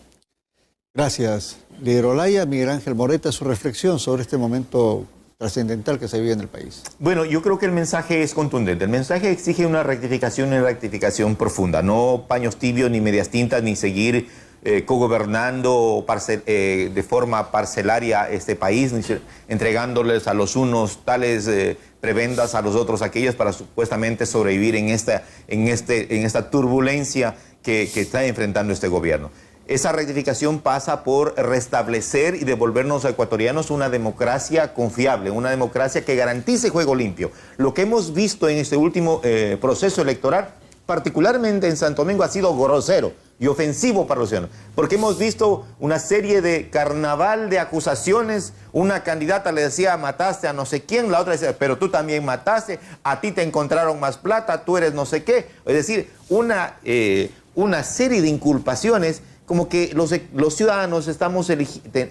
Gracias, líder Olaya. Miguel Ángel Moreta, su reflexión sobre este momento trascendental que se vive en el país. Bueno, yo creo que el mensaje es contundente. El mensaje exige una rectificación profunda, no paños tibios, ni medias tintas, ni seguir cogobernando de forma parcelaria este país, entregándoles a los unos tales prebendas, a los otros aquellas, para supuestamente sobrevivir en esta turbulencia que está enfrentando este gobierno. esa rectificación pasa por restablecer y devolvernos a ecuatorianos una democracia confiable, una democracia que garantice juego limpio. Lo que hemos visto en este último proceso electoral, particularmente en Santo Domingo, ha sido grosero y ofensivo para los ciudadanos, porque hemos visto una serie de carnaval de acusaciones. Una candidata le decía, mataste a no sé quién, la otra decía, pero tú también mataste, a ti te encontraron más plata, tú eres no sé qué. Es decir, una serie de inculpaciones, como que los ciudadanos estamos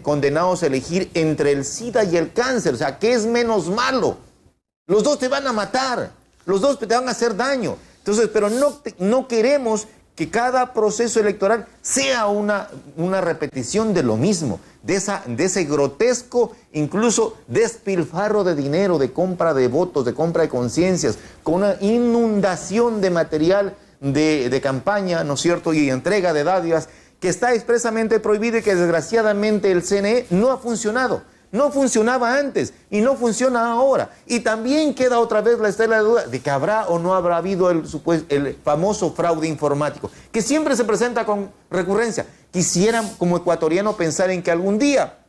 condenados a elegir entre el SIDA y el cáncer. O sea, ¿qué es menos malo? Los dos te van a matar, los dos te van a hacer daño. Entonces, pero no queremos que cada proceso electoral sea una repetición de lo mismo, de ese grotesco, incluso despilfarro de dinero, de compra de votos, de compra de conciencias, con una inundación de material de campaña, ¿no es cierto?, y entrega de dádivas, que está expresamente prohibido y que desgraciadamente el CNE no ha funcionado. No funcionaba antes y no funciona ahora. Y también queda otra vez la estela de duda de que habrá o no habrá habido el famoso fraude informático, que siempre se presenta con recurrencia. Quisiera como ecuatoriano pensar en que algún día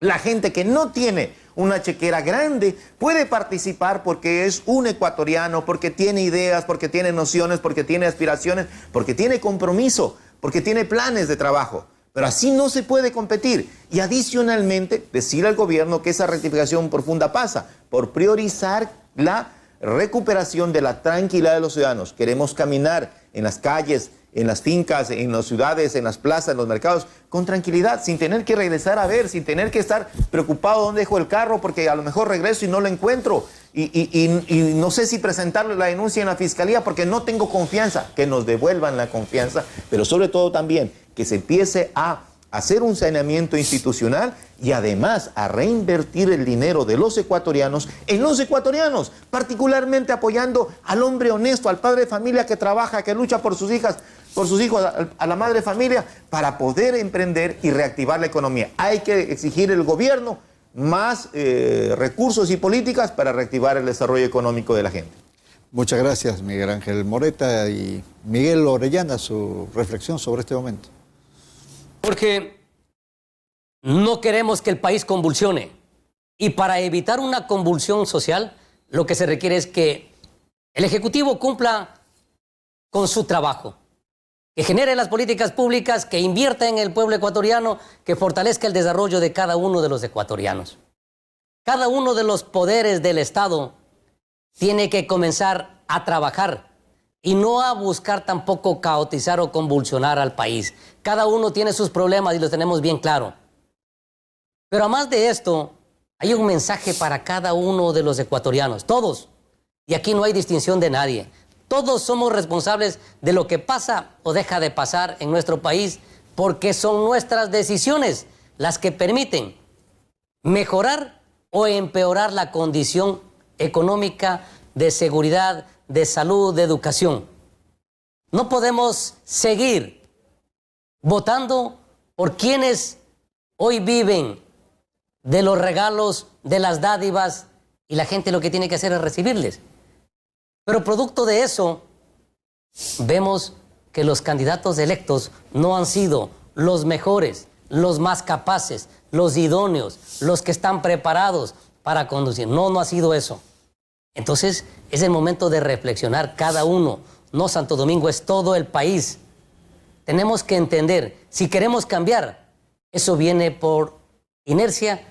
la gente que no tiene una chequera grande puede participar porque es un ecuatoriano, porque tiene ideas, porque tiene nociones, porque tiene aspiraciones, porque tiene compromiso, porque tiene planes de trabajo. Pero así no se puede competir. Y adicionalmente, decir al gobierno que esa rectificación profunda pasa por priorizar la recuperación de la tranquilidad de los ciudadanos. Queremos caminar en las calles, en las fincas, en las ciudades, en las plazas, en los mercados, con tranquilidad, sin tener que regresar a ver, sin tener que estar preocupado dónde dejo el carro, porque a lo mejor regreso y no lo encuentro. Y no sé si presentarle la denuncia en la fiscalía porque no tengo confianza. Que nos devuelvan la confianza, pero sobre todo también que se empiece a hacer un saneamiento institucional y además a reinvertir el dinero de los ecuatorianos en los ecuatorianos, particularmente apoyando al hombre honesto, al padre de familia que trabaja, que lucha por sus hijas, por sus hijos, a la madre de familia, para poder emprender y reactivar la economía. Hay que exigir al gobierno más recursos y políticas para reactivar el desarrollo económico de la gente. Muchas gracias, Miguel Ángel Moreta y Miguel Orellana, su reflexión sobre este momento. Porque no queremos que el país convulsione. Y para evitar una convulsión social, lo que se requiere es que el Ejecutivo cumpla con su trabajo, que genere las políticas públicas, que invierta en el pueblo ecuatoriano, que fortalezca el desarrollo de cada uno de los ecuatorianos. Cada uno de los poderes del Estado tiene que comenzar a trabajar y no a buscar tampoco caotizar o convulsionar al país. Cada uno tiene sus problemas y los tenemos bien claro. Pero además de esto, hay un mensaje para cada uno de los ecuatorianos, todos. Y aquí no hay distinción de nadie. Todos somos responsables de lo que pasa o deja de pasar en nuestro país, porque son nuestras decisiones las que permiten mejorar o empeorar la condición económica, de seguridad, de salud, de educación. No podemos seguir votando por quienes hoy viven de los regalos, de las dádivas, y la gente lo que tiene que hacer es recibirles. Pero producto de eso, vemos que los candidatos electos no han sido los mejores, los más capaces, los idóneos, los que están preparados para conducir. No ha sido eso. Entonces, es el momento de reflexionar cada uno. No Santo Domingo, es todo el país. Tenemos que entender, si queremos cambiar, eso viene por inercia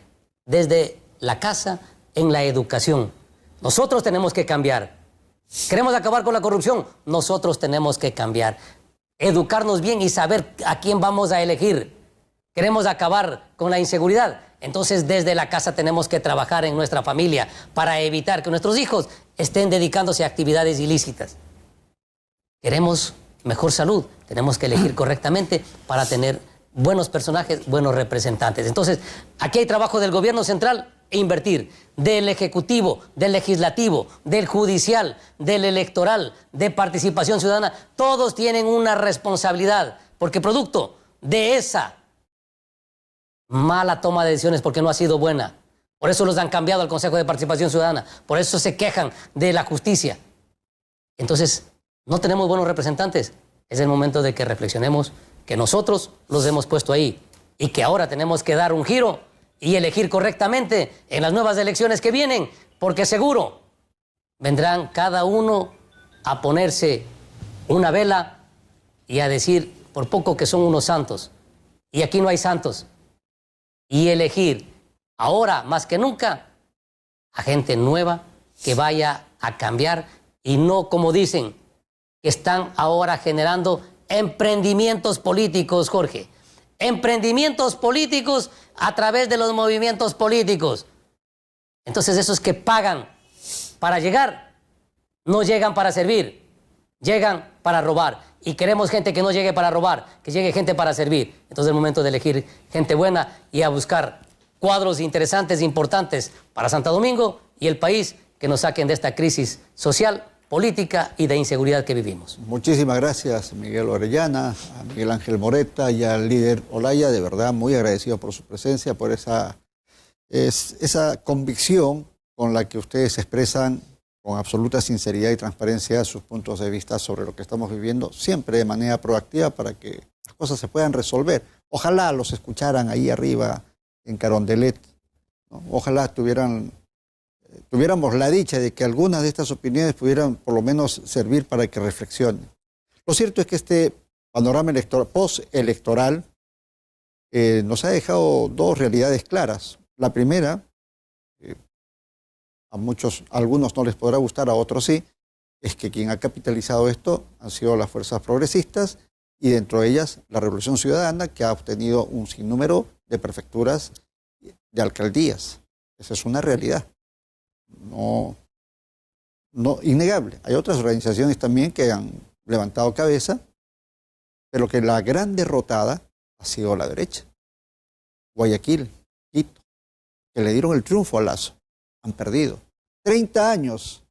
desde la casa, en la educación. Nosotros tenemos que cambiar. ¿Queremos acabar con la corrupción? Nosotros tenemos que cambiar. Educarnos bien y saber a quién vamos a elegir. ¿Queremos acabar con la inseguridad? Entonces, desde la casa tenemos que trabajar en nuestra familia para evitar que nuestros hijos estén dedicándose a actividades ilícitas. ¿Queremos mejor salud? Tenemos que elegir correctamente para tener buenos personajes, buenos representantes. Entonces, aquí hay trabajo del gobierno central e invertir, del ejecutivo, del legislativo, del judicial, del electoral, de participación ciudadana. Todos tienen una responsabilidad, porque producto de esa mala toma de decisiones, porque no ha sido buena, por eso los han cambiado al Consejo de Participación Ciudadana, por eso se quejan de la justicia. Entonces, no tenemos buenos representantes. Es el momento de que reflexionemos que nosotros los hemos puesto ahí y que ahora tenemos que dar un giro y elegir correctamente en las nuevas elecciones que vienen, porque seguro vendrán cada uno a ponerse una vela y a decir por poco que son unos santos. Y aquí no hay santos. Y elegir ahora más que nunca a gente nueva que vaya a cambiar y no como dicen que están ahora generando emprendimientos políticos, Jorge. Emprendimientos políticos a través de los movimientos políticos. Entonces esos que pagan para llegar, no llegan para servir, llegan para robar. Y queremos gente que no llegue para robar, que llegue gente para servir. Entonces es el momento de elegir gente buena y a buscar cuadros interesantes, importantes para Santo Domingo y el país, que nos saquen de esta crisis social, política y de inseguridad que vivimos. Muchísimas gracias, Miguel Orellana, a Miguel Ángel Moreta y al líder Olaya. De verdad, muy agradecido por su presencia, por esa convicción con la que ustedes expresan con absoluta sinceridad y transparencia sus puntos de vista sobre lo que estamos viviendo, siempre de manera proactiva para que las cosas se puedan resolver. Ojalá los escucharan ahí arriba en Carondelet, ¿no? Ojalá tuviéramos la dicha de que algunas de estas opiniones pudieran por lo menos servir para que reflexionen. Lo cierto es que este panorama postelectoral nos ha dejado dos realidades claras. La primera, a algunos no les podrá gustar, a otros sí, es que quien ha capitalizado esto han sido las fuerzas progresistas y dentro de ellas la Revolución Ciudadana, que ha obtenido un sinnúmero de prefecturas, de alcaldías. Esa es una realidad. No innegable. Hay otras organizaciones también que han levantado cabeza, pero que la gran derrotada ha sido la derecha. Guayaquil, Quito, que le dieron el triunfo a Lazo, han perdido. 30 años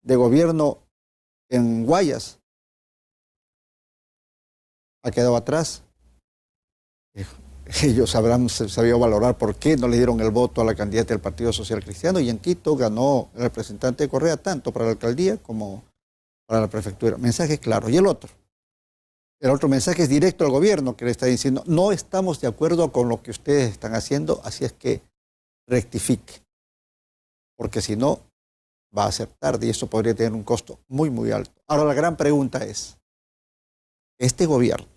de gobierno en Guayas ha quedado atrás. Ellos habrán sabido valorar por qué no le dieron el voto a la candidata del Partido Social Cristiano, y en Quito ganó el representante de Correa tanto para la alcaldía como para la prefectura. Mensaje claro. Y el otro mensaje es directo al gobierno, que le está diciendo: no estamos de acuerdo con lo que ustedes están haciendo, así es que rectifique, porque si no va a ser tarde y eso podría tener un costo muy, muy alto. Ahora la gran pregunta es, este gobierno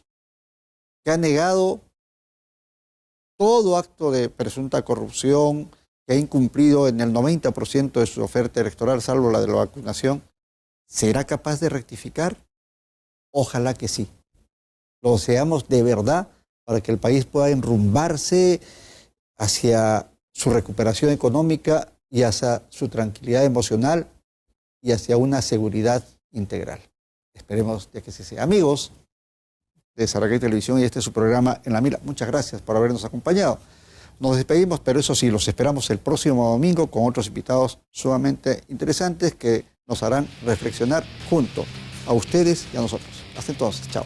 que ha negado todo acto de presunta corrupción, que ha incumplido en el 90% de su oferta electoral, salvo la de la vacunación, ¿será capaz de rectificar? Ojalá que sí. Lo deseamos de verdad para que el país pueda enrumbarse hacia su recuperación económica y hacia su tranquilidad emocional y hacia una seguridad integral. Esperemos de que sí sea. Amigos de Saraquey Televisión, y este es su programa En la Mira, muchas gracias por habernos acompañado. Nos despedimos, pero eso sí, los esperamos el próximo domingo con otros invitados sumamente interesantes que nos harán reflexionar junto a ustedes y a nosotros. Hasta entonces, chao.